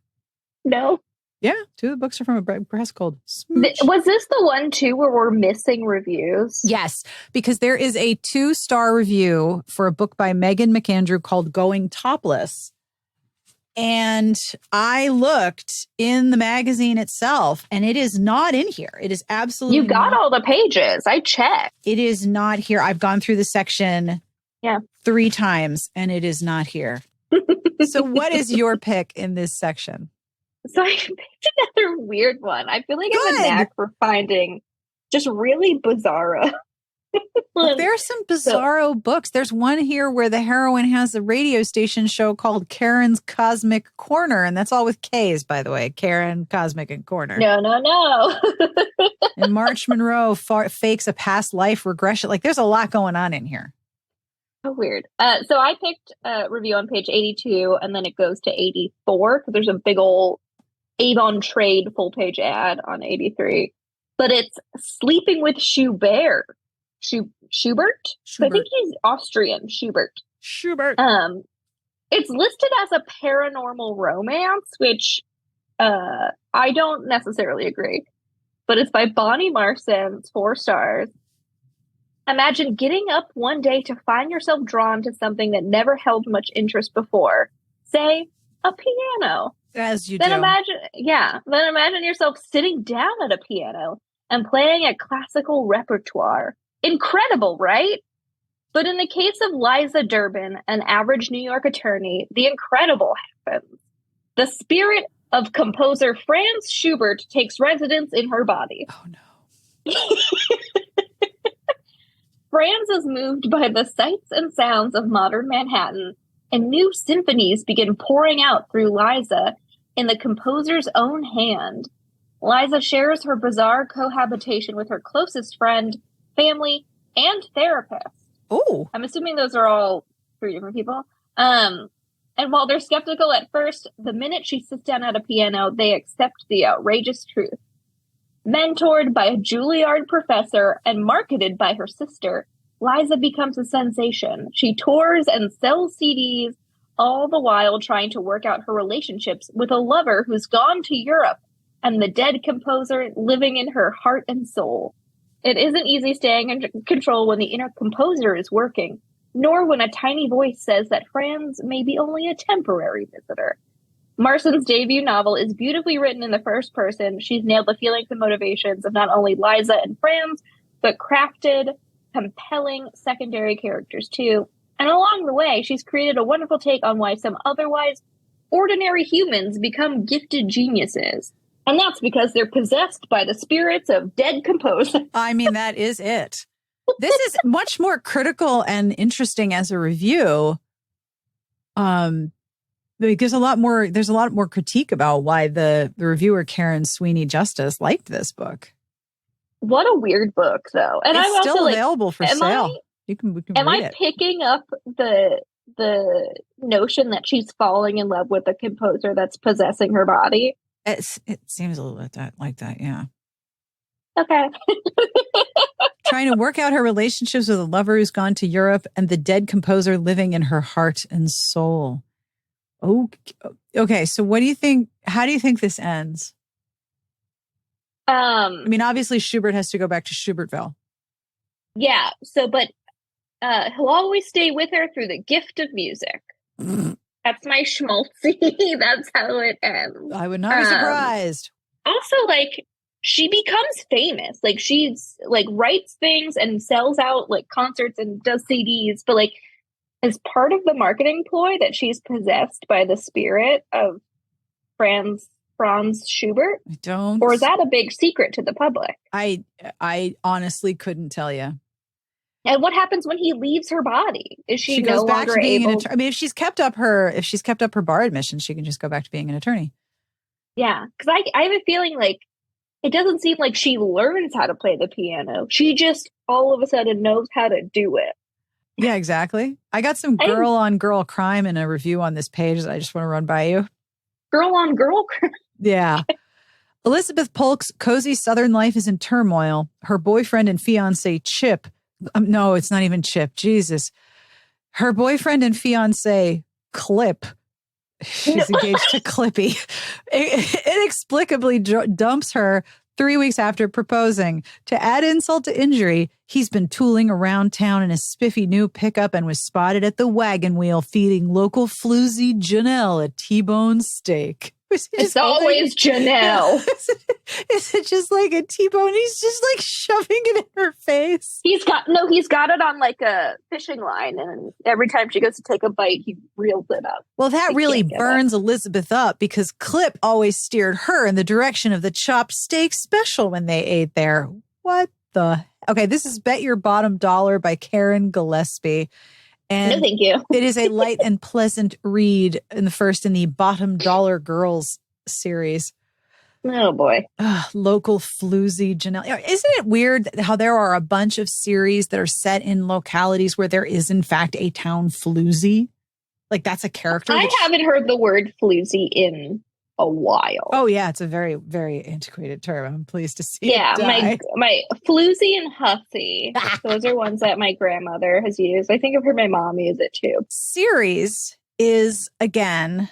No. Yeah, 2 of the books are from a press called Smooch. Was this the one too where we're missing reviews? Yes, because there is a 2-star review for a book by Megan McAndrew called Going Topless. And I looked in the magazine itself, and it is not in here. It is absolutely You got all the pages. I checked. It is not here. I've gone through the section 3 times, and it is not here. So what is your pick in this section? So I picked another weird one. I feel like I have a knack for finding just really bizarre Look, there are some bizarro books. There's one here where the heroine has a radio station show called Karen's Cosmic Corner, and that's all with K's, by the way. Karen, Cosmic, and Corner. No. And March Monroe fakes a past life regression. Like, there's a lot going on in here. Oh, weird. So I picked a review on page 82, and then it goes to 84, because there's a big old Avon Trade full-page ad on 83. But it's Sleeping with Schubert. Schubert? I think he's Austrian. Schubert. It's listed as a paranormal romance, which I don't necessarily agree. But it's by Bonnie Marson. It's 4 stars. Imagine getting up one day to find yourself drawn to something that never held much interest before. Say, a piano. As you then do. Then imagine yourself sitting down at a piano and playing a classical repertoire. Incredible, right? But in the case of Liza Durbin, an average New York attorney, the incredible happens. The spirit of composer Franz Schubert takes residence in her body. Oh, no. Franz is moved by the sights and sounds of modern Manhattan, and new symphonies begin pouring out through Liza in the composer's own hand. Liza shares her bizarre cohabitation with her closest friend, family, and therapist. Oh. I'm assuming those are all 3 different people. And while they're skeptical at first, the minute she sits down at a piano, they accept the outrageous truth. Mentored by a Juilliard professor and marketed by her sister, Liza becomes a sensation. She tours and sells CDs, all the while trying to work out her relationships with a lover who's gone to Europe and the dead composer living in her heart and soul. It isn't easy staying in control when the inner composer is working, nor when a tiny voice says that Franz may be only a temporary visitor. Marson's debut novel is beautifully written in the first person. She's nailed the feelings and motivations of not only Liza and Franz, but crafted, compelling secondary characters too. And along the way, she's created a wonderful take on why some otherwise ordinary humans become gifted geniuses. And that's because they're possessed by the spirits of dead composers. I mean, that is it. This is much more critical and interesting as a review. Because there's a lot more critique about why the reviewer Karen Sweeney Justice liked this book. What a weird book, though. And it's I'm still also available for sale. We can read it. Picking up the notion that she's falling in love with a composer that's possessing her body? It seems a little bit like that, yeah. Okay. Trying to work out her relationships with a lover who's gone to Europe and the dead composer living in her heart and soul. Okay, so what do you think? How do you think this ends? I mean, obviously Schubert has to go back to Schubertville. Yeah, but he'll always stay with her through the gift of music. That's my schmaltzy. That's how it ends. I would not be surprised. Also, like, she becomes famous. Like, she's, like, writes things and sells out, like, concerts and does CDs. But, like, as part of the marketing ploy that she's possessed by the spirit of Franz Schubert? I don't. Or is that a big secret to the public? I honestly couldn't tell you. And what happens when he leaves her body? Is she goes no back longer to being able? an attorney? I mean, if she's kept up her bar admission, she can just go back to being an attorney. Yeah, because I have a feeling like it doesn't seem like she learns how to play the piano. She just all of a sudden knows how to do it. Yeah, exactly. I got some girl on girl crime in a review on this page that I just want to run by you. Girl on girl crime? Yeah. Elizabeth Polk's cozy Southern life is in turmoil. Her boyfriend and fiance Chip. No, it's not even Chip. Jesus. Her boyfriend and fiance Clip. She's engaged to Clippy. Inexplicably dumps her 3 weeks after proposing. To add insult to injury, he's been tooling around town in a spiffy new pickup and was spotted at the wagon wheel feeding local floozy Janelle a T-bone steak. It's always Janelle. Is it just like a T-bone? He's just like shoving it in her face. He's got it on like a fishing line, and every time she goes to take a bite, he reels it up. Well, that really burns Elizabeth up because Clip always steered her in the direction of the chopped steak special when they ate there. What the Okay, this is Bet Your Bottom Dollar by Karen Gillespie. And no, thank you. It is a light and pleasant read in the Bottom Dollar Girls series. Oh, boy. Local floozy Janelle. Isn't it weird how there are a bunch of series that are set in localities where there is, in fact, a town floozy? Like, that's a character. I haven't heard the word floozy in a while. Oh, yeah. It's a very, very antiquated term. I'm pleased to see yeah, it die. my floozy and hussy. Those are ones that my grandmother has used. I think I've heard my mom use it, too. Series is, again,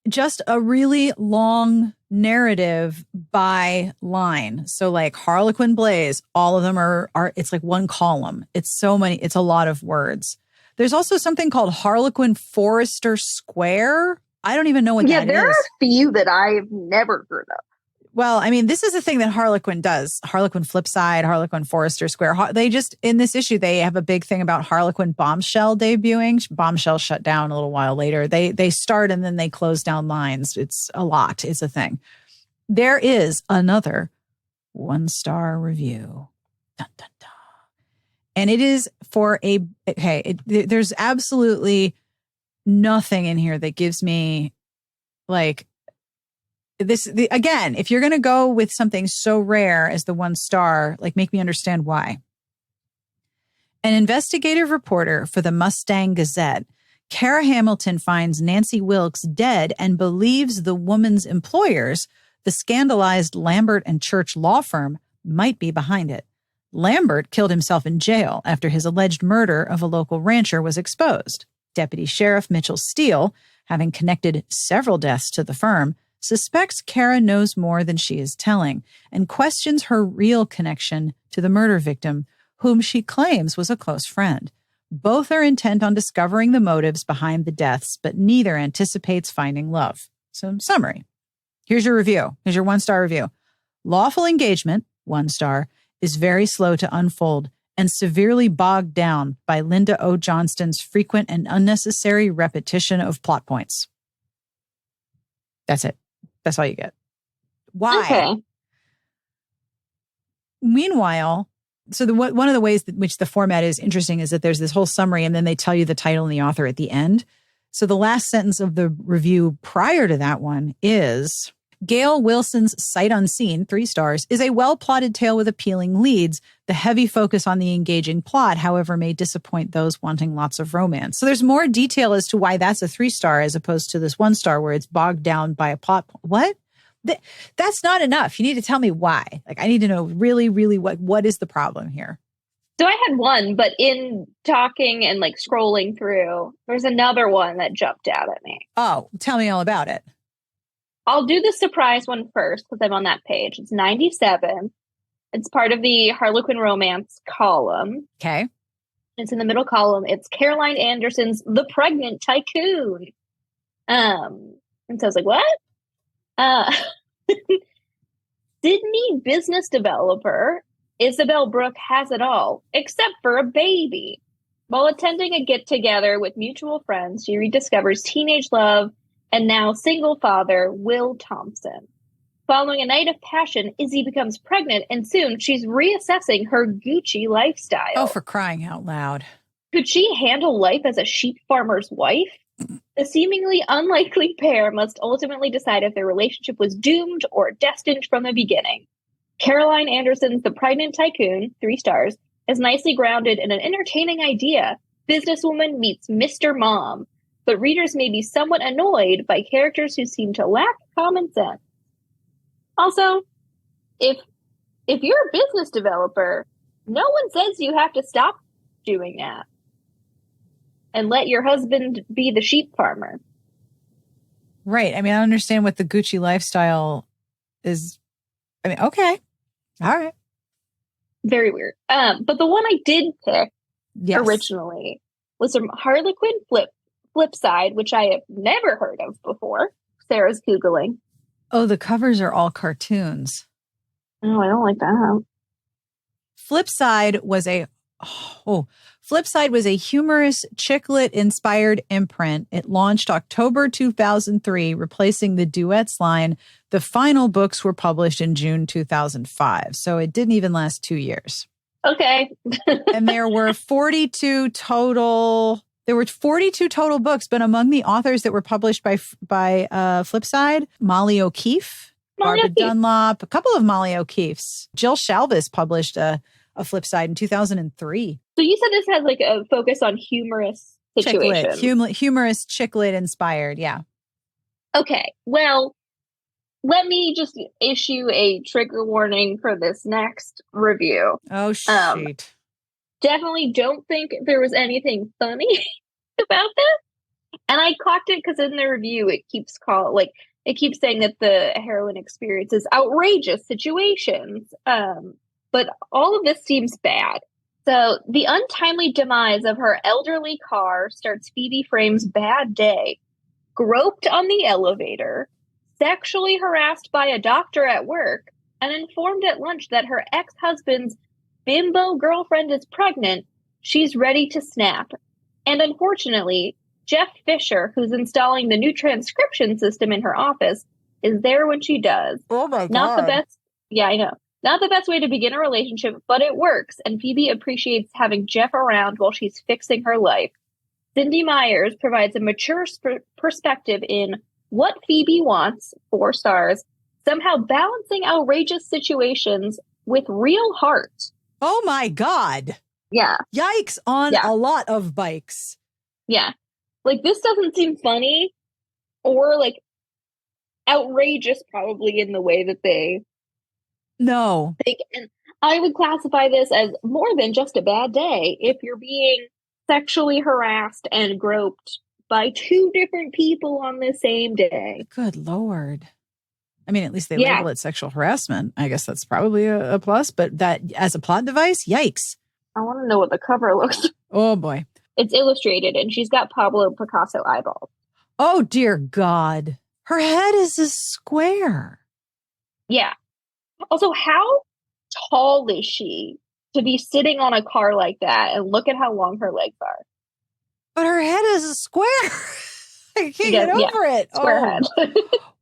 just a really long narrative by line. So like Harlequin Blaze, all of them are it's like one column. It's so many, it's a lot of words. There's also something called Harlequin Forrester Square. I don't even know what that is. Yeah, there are a few that I've never heard of. Well, I mean, this is a thing that Harlequin does. Harlequin Flipside, Harlequin Forrester Square. They just, in this issue, they have a big thing about Harlequin Bombshell debuting. Bombshell shut down a little while later. They start and then they close down lines. It's a lot. It's a thing. There is another 1-star review. Dun, dun, dun. And it is for there's absolutely nothing in here that gives me like, again, if you're going to go with something so rare as the 1-star, like make me understand why. An investigative reporter for the Mustang Gazette, Kara Hamilton finds Nancy Wilkes dead and believes the woman's employers, the scandalized Lambert and Church law firm, might be behind it. Lambert killed himself in jail after his alleged murder of a local rancher was exposed. Deputy Sheriff Mitchell Steele, having connected several deaths to the firm, suspects Kara knows more than she is telling and questions her real connection to the murder victim, whom she claims was a close friend. Both are intent on discovering the motives behind the deaths, but neither anticipates finding love. So, summary. Here's your review. Here's your 1-star review. Lawful engagement, 1-star, is very slow to unfold and severely bogged down by Linda O. Johnston's frequent and unnecessary repetition of plot points. That's it. That's all you get. Why? Okay. Meanwhile, so one of the ways that which the format is interesting is that there's this whole summary and then they tell you the title and the author at the end. So the last sentence of the review prior to that one is, Gail Wilson's Sight Unseen, 3 stars, is a well-plotted tale with appealing leads. The heavy focus on the engaging plot, however, may disappoint those wanting lots of romance. So there's more detail as to why that's a 3-star as opposed to this 1-star where it's bogged down by a plot. What? That's not enough. You need to tell me why. Like, I need to know really, really what is the problem here? So I had one, but in talking and like scrolling through, there's another one that jumped out at me. Oh, tell me all about it. I'll do the surprise one first because I'm on that page. It's 97. It's part of the Harlequin Romance column. Okay. It's in the middle column. It's Caroline Anderson's The Pregnant Tycoon. And so I was like, what? Sydney business developer Isabel Brooke has it all, except for a baby. While attending a get-together with mutual friends, she rediscovers teenage love and now single father, Will Thompson. Following a night of passion, Izzy becomes pregnant, and soon she's reassessing her Gucci lifestyle. Oh, for crying out loud. Could she handle life as a sheep farmer's wife? The seemingly unlikely pair must ultimately decide if their relationship was doomed or destined from the beginning. Caroline Anderson's The Pregnant Tycoon, 3 stars, is nicely grounded in an entertaining idea. Businesswoman meets Mr. Mom, but readers may be somewhat annoyed by characters who seem to lack common sense. Also, if you're a business developer, no one says you have to stop doing that and let your husband be the sheep farmer. Right. I mean, I understand what the Gucci lifestyle is. I mean, okay. All right. Very weird. But the one I did pick originally was from Harlequin Flipside, which I have never heard of before. Sarah's Googling. Oh, the covers are all cartoons. Oh, I don't like that. Flipside was a humorous chicklet-inspired imprint. It launched October 2003, replacing the Duets line. The final books were published in June 2005, so it didn't even last 2 years. Okay. And there were 42 total. There were 42 total books, but among the authors that were published by Flipside, Molly O'Keefe, Barbara Dunlop, a couple of Molly O'Keefes. Jill Shalvis published a Flipside in 2003. So you said this has like a focus on humorous situations. Humorous chick lit inspired. Yeah. Okay. Well, let me just issue a trigger warning for this next review. Oh, shit. Definitely don't think there was anything funny about this. And I clocked it because in the review, it keeps saying that the heroine experiences outrageous situations. But all of this seems bad. So the untimely demise of her elderly car starts Phoebe Frame's bad day. Groped on the elevator, sexually harassed by a doctor at work, and informed at lunch that her ex-husband's bimbo girlfriend is pregnant, she's ready to snap. And unfortunately, Jeff Fisher, who's installing the new transcription system in her office, is there when she does. Oh my God. Not the best. Yeah, I know. Not the best way to begin a relationship, but it works. And Phoebe appreciates having Jeff around while she's fixing her life. Cindy Myers provides a mature perspective in What Phoebe Wants, 4 stars, somehow balancing outrageous situations with real heart. Oh my God. Yeah. Yikes on a lot of bikes. Yeah. Like, this doesn't seem funny or like outrageous probably in the way that they... No. And I would classify this as more than just a bad day if you're being sexually harassed and groped by 2 different people on the same day. Good Lord. I mean, at least they label it sexual harassment. I guess that's probably a plus, but that as a plot device, yikes. I want to know what the cover looks like. Oh boy. It's illustrated and she's got Pablo Picasso eyeballs. Oh dear God. Her head is a square. Yeah. Also, how tall is she to be sitting on a car like that? And look at how long her legs are. But her head is a square. I can't get over it. Square head.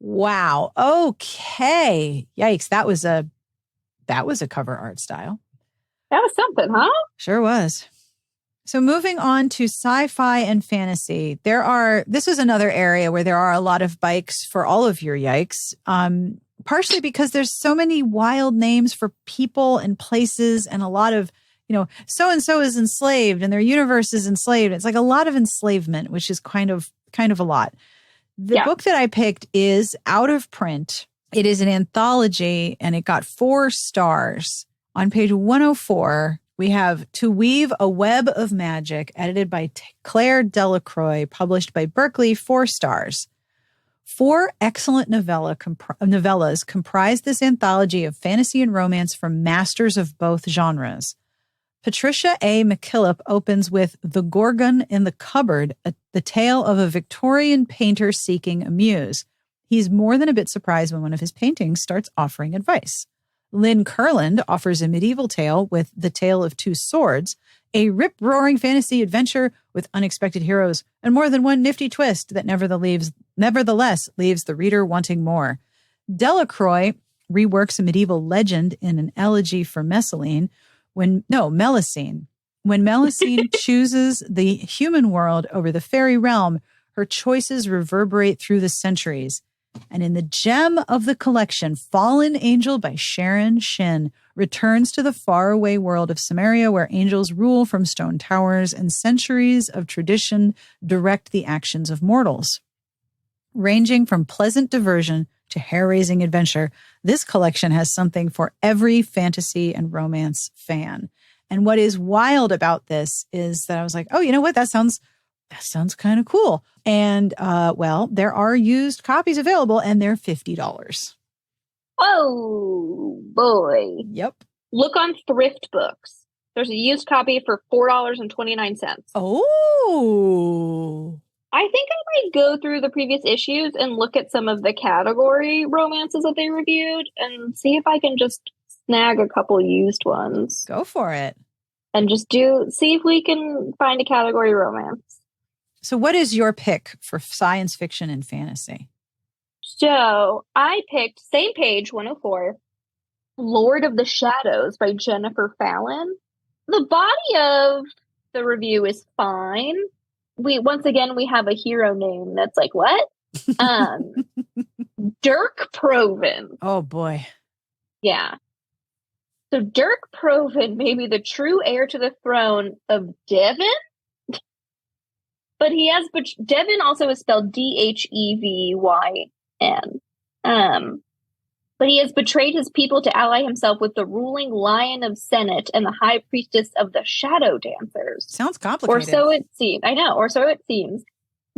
Wow. Okay. Yikes. That was a cover art style. That was something, huh? Sure was. So moving on to sci-fi and fantasy, this is another area where there are a lot of bikes for all of your yikes. Partially because there's so many wild names for people and places and a lot of, so-and-so is enslaved and their universe is enslaved. It's like a lot of enslavement, which is kind of a lot. The book that I picked is out of print. It is an anthology and it got 4 stars. On page 104, we have To Weave a Web of Magic, edited by Claire Delacroix, published by Berkeley, 4 stars. 4 excellent novellas comprise this anthology of fantasy and romance from masters of both genres. Patricia A. McKillop opens with The Gorgon in the Cupboard, the tale of a Victorian painter seeking a muse. He's more than a bit surprised when one of his paintings starts offering advice. Lynn Kurland offers a medieval tale with The Tale of Two Swords, a rip-roaring fantasy adventure with unexpected heroes and more than one nifty twist that nevertheless leaves the reader wanting more. Delacroix reworks a medieval legend in an elegy for Melusine. When Melusine chooses the human world over the fairy realm, her choices reverberate through the centuries. And in the gem of the collection, Fallen Angel by Sharon Shin returns to the faraway world of Samaria, where angels rule from stone towers and centuries of tradition direct the actions of mortals. Ranging from pleasant diversion to hair-raising adventure, this collection has something for every fantasy and romance fan. And what is wild about this is that I was like, oh, you know what? That sounds kind of cool. And, there are used copies available and they're $50. Oh, boy. Yep. Look on Thrift Books. There's a used copy for $4.29. Oh. I think I might go through the previous issues and look at some of the category romances that they reviewed and see if I can just snag a couple used ones. Go for it. And just see if we can find a category romance. So what is your pick for science fiction and fantasy? So I picked, same page, 104, Lord of the Shadows by Jennifer Fallon. the body of the review is fine. Once again we have a hero name that's like, what? Dirk Proven. Oh boy. Yeah. So Dirk Proven may be the true heir to the throne of Devon, but Devon also is spelled Dhevyn. But he has betrayed his people to ally himself with the ruling Lion of Senate and the High Priestess of the Shadow Dancers. Sounds complicated. Or so it seems. I know, or so it seems.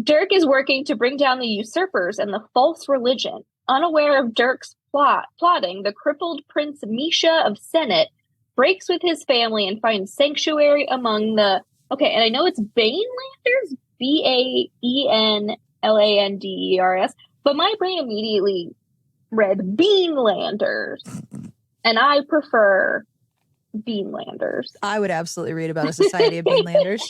Dirk is working to bring down the usurpers and the false religion. Unaware of Dirk's plotting, the crippled Prince Misha of Senate breaks with his family and finds sanctuary among the... Okay, and I know it's Banelanders, Baenlanders, but my brain immediately read Beanlanders, and I prefer Beanlanders. I would absolutely read about a society of Beanlanders.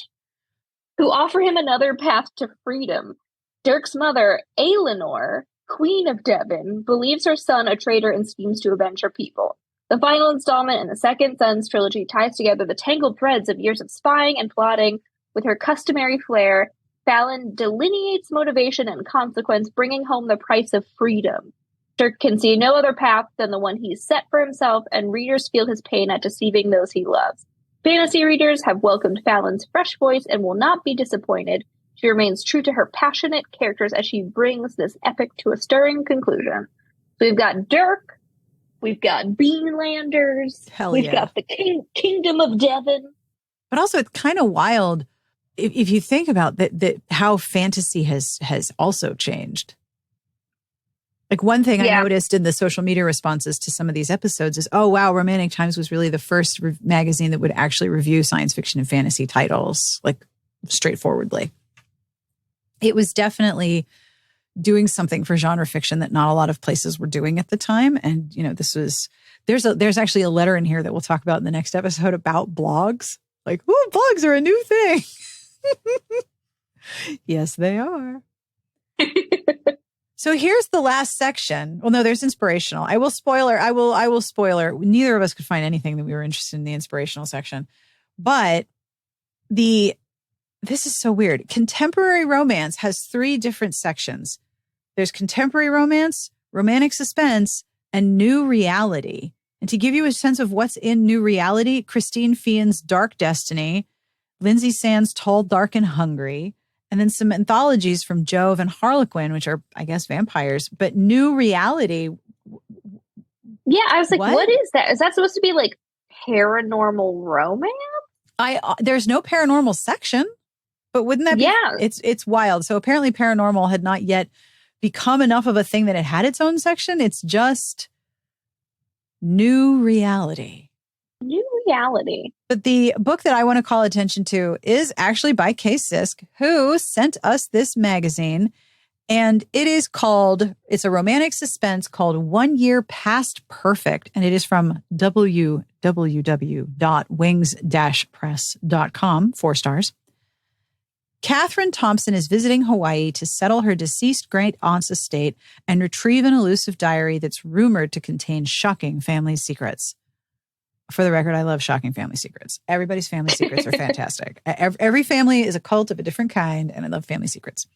Who offer him another path to freedom. Dirk's mother, Aelinor, Queen of Devon, believes her son a traitor and schemes to avenge her people. The final installment in the Second Sons trilogy ties together the tangled threads of years of spying and plotting with her customary flair. Fallon delineates motivation and consequence, bringing home the price of freedom. Dirk can see no other path than the one he's set for himself, and readers feel his pain at deceiving those he loves. Fantasy readers have welcomed Fallon's fresh voice and will not be disappointed. She remains true to her passionate characters as she brings this epic to a stirring conclusion. So we've got Dirk, we've got Beanlanders, we've got the Kingdom of Devon. But also, it's kind of wild if you think about that how fantasy has also changed. Like one thing I noticed in the social media responses to some of these episodes is, oh, wow, Romantic Times was really the first magazine that would actually review science fiction and fantasy titles, like straightforwardly. It was definitely doing something for genre fiction that not a lot of places were doing at the time. And, you know, there's actually a letter in here that we'll talk about in the next episode about blogs. Like, ooh, blogs are a new thing. Yes, they are. So here's the last section. Well, no, there's inspirational. I will spoiler. Neither of us could find anything that we were interested in the inspirational section. But this is so weird. Contemporary romance has 3 different sections. There's contemporary romance, romantic suspense, and new reality. And to give you a sense of what's in new reality, Christine Feehan's Dark Destiny, Lindsay Sand's Tall, Dark, and Hungry, and then some anthologies from Jove and Harlequin, which are, I guess, vampires. But new reality. Yeah, I was like, what is that? Is that supposed to be like paranormal romance? There's no paranormal section, but wouldn't that be? Yeah. It's wild. So apparently paranormal had not yet become enough of a thing that it had its own section. It's just new reality. New reality. But the book that I want to call attention to is actually by Kay Sisk, who sent us this magazine. And it's a romantic suspense called 1 Year Past Perfect. And it is from www.wings-press.com, 4 stars. Catherine Thompson is visiting Hawaii to settle her deceased great-aunt's estate and retrieve an elusive diary that's rumored to contain shocking family secrets. For the record, I love shocking family secrets. Everybody's family secrets are fantastic. Every family is a cult of a different kind, and I love family secrets.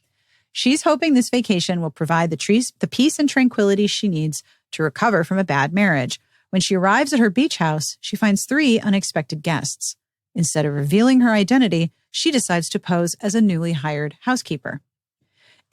She's hoping this vacation will provide the peace and tranquility she needs to recover from a bad marriage. When she arrives at her beach house, she finds 3 unexpected guests. Instead of revealing her identity, she decides to pose as a newly hired housekeeper.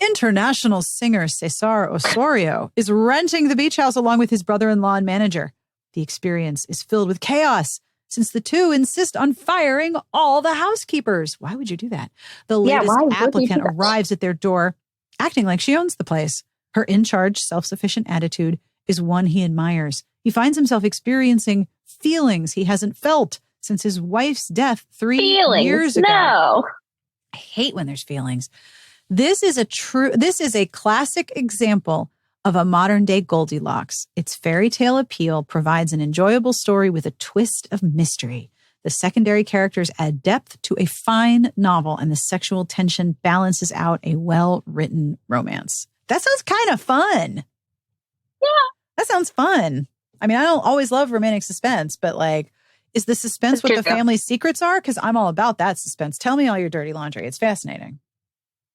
International singer Cesar Osorio is renting the beach house along with his brother-in-law and manager. The experience is filled with chaos since the two insist on firing all the housekeepers. Why would you do that? The latest applicant arrives at their door acting like she owns the place. Her in-charge, self-sufficient attitude is one he admires. He finds himself experiencing feelings he hasn't felt since his wife's death 3 years ago. No. I hate when there's feelings. This is a classic example of a modern-day Goldilocks. Its fairy tale appeal provides an enjoyable story with a twist of mystery. The secondary characters add depth to a fine novel, and the sexual tension balances out a well-written romance. That sounds kind of fun. Yeah. That sounds fun. I mean, I don't always love romantic suspense, but like, Is the suspense what the family's secrets are? Because I'm all about that suspense. Tell me all your dirty laundry. It's fascinating.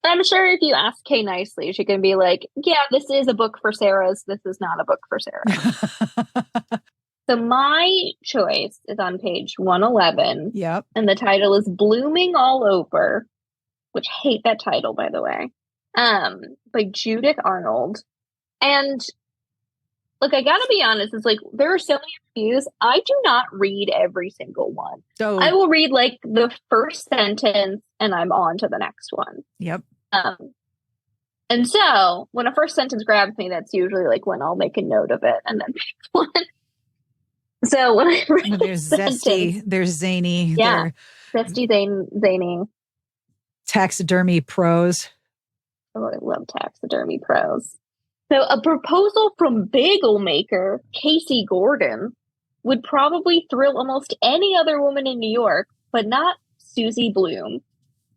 I'm sure if you ask Kay nicely, she can be like, yeah, this is a book for Sarah's. This is not a book for Sarah. So my choice is on page 111. Yep. And the title is Blooming All Over, which I hate that title, by the way, by Judith Arnold. And look, I gotta be honest, it's like there are so many reviews. I do not read every single one. Oh. I will read like the first sentence and I'm on to the next one. Yep. And so when a first sentence grabs me, that's usually like when I'll make a note of it and then pick one. So when I read there's zesty, there's zany, yeah, zesty, zany, taxidermy prose. Oh, I love taxidermy prose. So a proposal from bagel maker Casey Gordon would probably thrill almost any other woman in New York, but not Susie Bloom.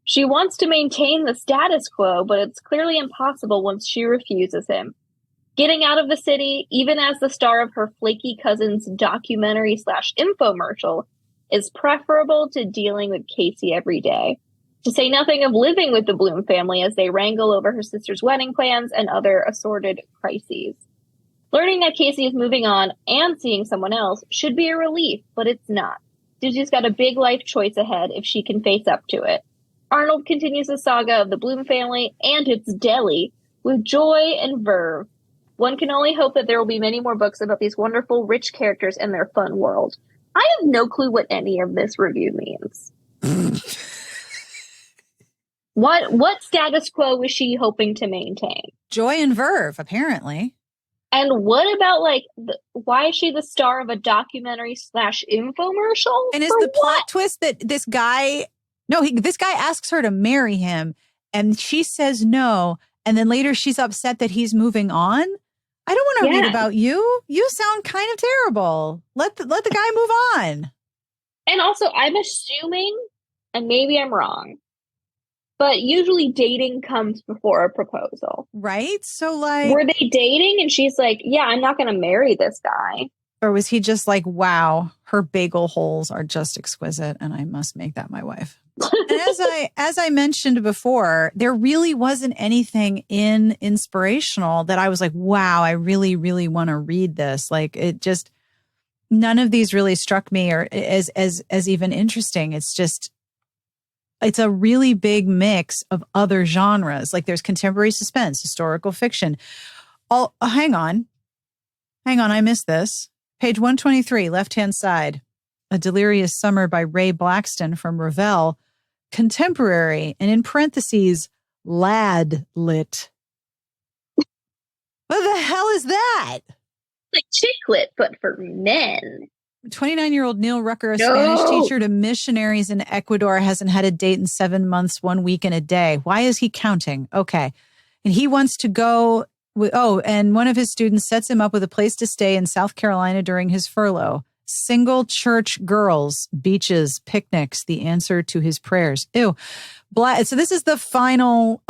She wants to maintain the status quo, but it's clearly impossible once she refuses him. Getting out of the city, even as the star of her flaky cousin's documentary/infomercial, is preferable to dealing with Casey every day. To say nothing of living with the Bloom family as they wrangle over her sister's wedding plans and other assorted crises. Learning that Casey is moving on and seeing someone else should be a relief, but it's not. Suzy's got a big life choice ahead if she can face up to it. Arnold continues the saga of the Bloom family and its deli with joy and verve. One can only hope that there will be many more books about these wonderful, rich characters and their fun world. I have no clue what any of this review means. What status quo was she hoping to maintain? Joy and verve, apparently. And what about, like, why is she the star of a documentary/infomercial? And is the plot twist that this guy asks her to marry him and she says no. And then later she's upset that he's moving on. I don't want to read about you. You sound kind of terrible. Let the guy move on. And also, I'm assuming, and maybe I'm wrong, but usually dating comes before a proposal. Right? So like, were they dating and she's like, yeah, I'm not going to marry this guy? Or was he just like, wow, her bagel holes are just exquisite and I must make that my wife? And as I mentioned before, there really wasn't anything inspirational that I was like, wow, I really, really want to read this. Like it just, none of these really struck me or as even interesting. It's a really big mix of other genres. Like there's contemporary suspense, historical fiction. Hang on. I missed this. Page 123, left-hand side. A Delirious Summer by Ray Blackston from Revell. Contemporary, and in parentheses, lad lit. What the hell is that? Like chick lit, but for men. 29-year-old Neil Rucker, a Spanish teacher to missionaries in Ecuador, hasn't had a date in 7 months, 1 week and a day. Why is he counting? Okay. And he wants to go... and one of his students sets him up with a place to stay in South Carolina during his furlough. Single church girls, beaches, picnics, the answer to his prayers. Ew. So this is the final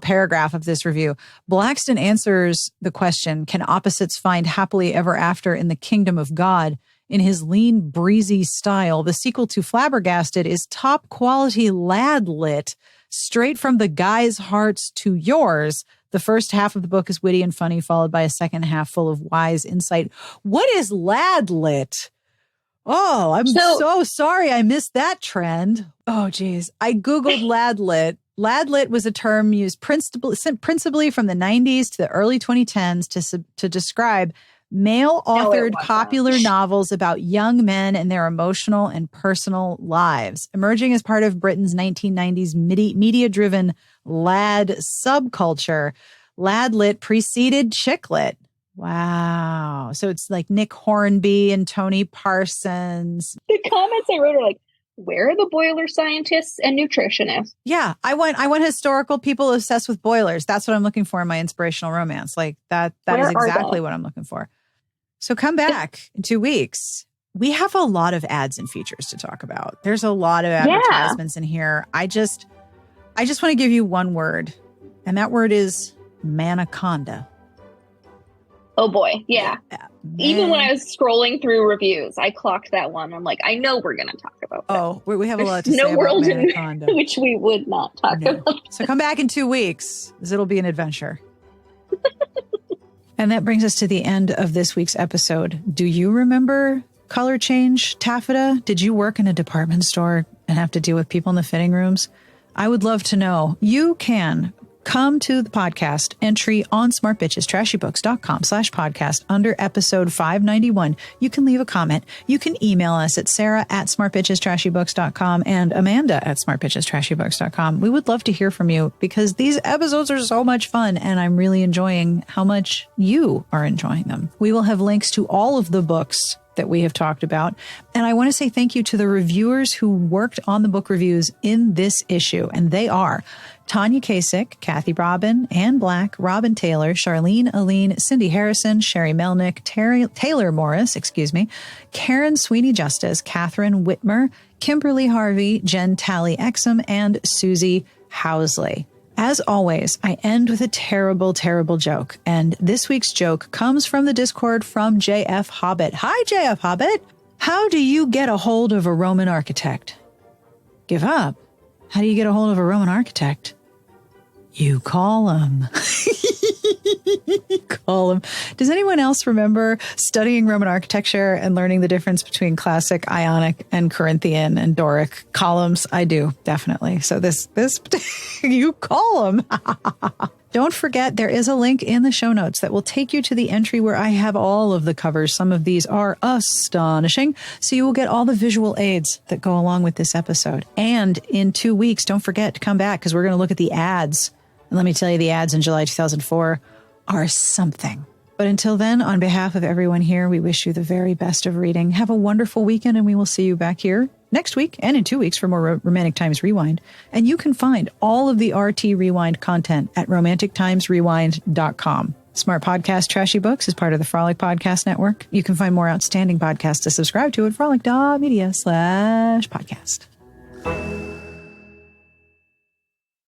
paragraph of this review. Blackston answers the question, can opposites find happily ever after in the kingdom of God? In his lean, breezy style, the sequel to Flabbergasted is top quality lad lit, straight from the guy's hearts to yours. The first half of the book is witty and funny, followed by a second half full of wise insight. What is lad lit? Oh, I'm so sorry I missed that trend. Oh, geez. I Googled lad lit. Lad lit was a term used principally from the 90s to the early 2010s to describe male-authored popular novels about young men and their emotional and personal lives. Emerging as part of Britain's 1990s media-driven lad subculture, lad lit preceded chick lit. Wow. So it's like Nick Hornby and Tony Parsons. The comments I wrote are like, where are the boiler scientists and nutritionists? Yeah, I want historical people obsessed with boilers. That's what I'm looking for in my inspirational romance. Like that is exactly what I'm looking for. So come back in 2 weeks. We have a lot of ads and features to talk about. There's a lot of advertisements in here. I just want to give you one word, and that word is Manaconda. Oh boy, yeah. Even when I was scrolling through reviews, I clocked that one. I'm like, I know we're going to talk about that. Oh, we have a lot to There's say no world about in Anaconda. which we would not talk about. So come back in 2 weeks, because it'll be an adventure. And that brings us to the end of this week's episode. Do you remember color change taffeta? Did you work in a department store and have to deal with people in the fitting rooms? I would love to know. You can come to the podcast entry on smartbitchestrashybooks.com/podcast under episode 591. You can leave a comment. You can email us at sarah@smartbitchestrashybooks.com and amanda@smartbitchestrashybooks.com. We would love to hear from you because these episodes are so much fun and I'm really enjoying how much you are enjoying them. We will have links to all of the books that we have talked about. And I want to say thank you to the reviewers who worked on the book reviews in this issue. And they are Tanya Kay Sisk, Kathy Robin, Ann Black, Robin Taylor, Charlene Aline, Cindy Harrison, Sherry Melnick, Taylor Morris, Karen Sweeney Justice, Catherine Whitmer, Kimberly Harvey, Jen Talley Exum, and Susie Housley. As always, I end with a terrible, terrible joke. And this week's joke comes from the Discord from JF Hobbit. Hi, JF Hobbit. How do you get a hold of a Roman architect? Give up. How do you get a hold of a Roman architect? You call him. Call him. Does anyone else remember studying Roman architecture and learning the difference between classic, Ionic, and Corinthian and Doric columns? I do, definitely. So this, you call him. Don't forget, there is a link in the show notes that will take you to the entry where I have all of the covers. Some of these are astonishing. So you will get all the visual aids that go along with this episode. And in 2 weeks, don't forget to come back because we're going to look at the ads. And let me tell you, the ads in July 2004 are something. But until then, on behalf of everyone here, we wish you the very best of reading. Have a wonderful weekend, and we will see you back here next week and in 2 weeks for more Romantic Times Rewind. And you can find all of the RT Rewind content at romantictimesrewind.com. Smart Podcast Trashy Books is part of the Frolic Podcast Network. You can find more outstanding podcasts to subscribe to at frolic.media/podcast.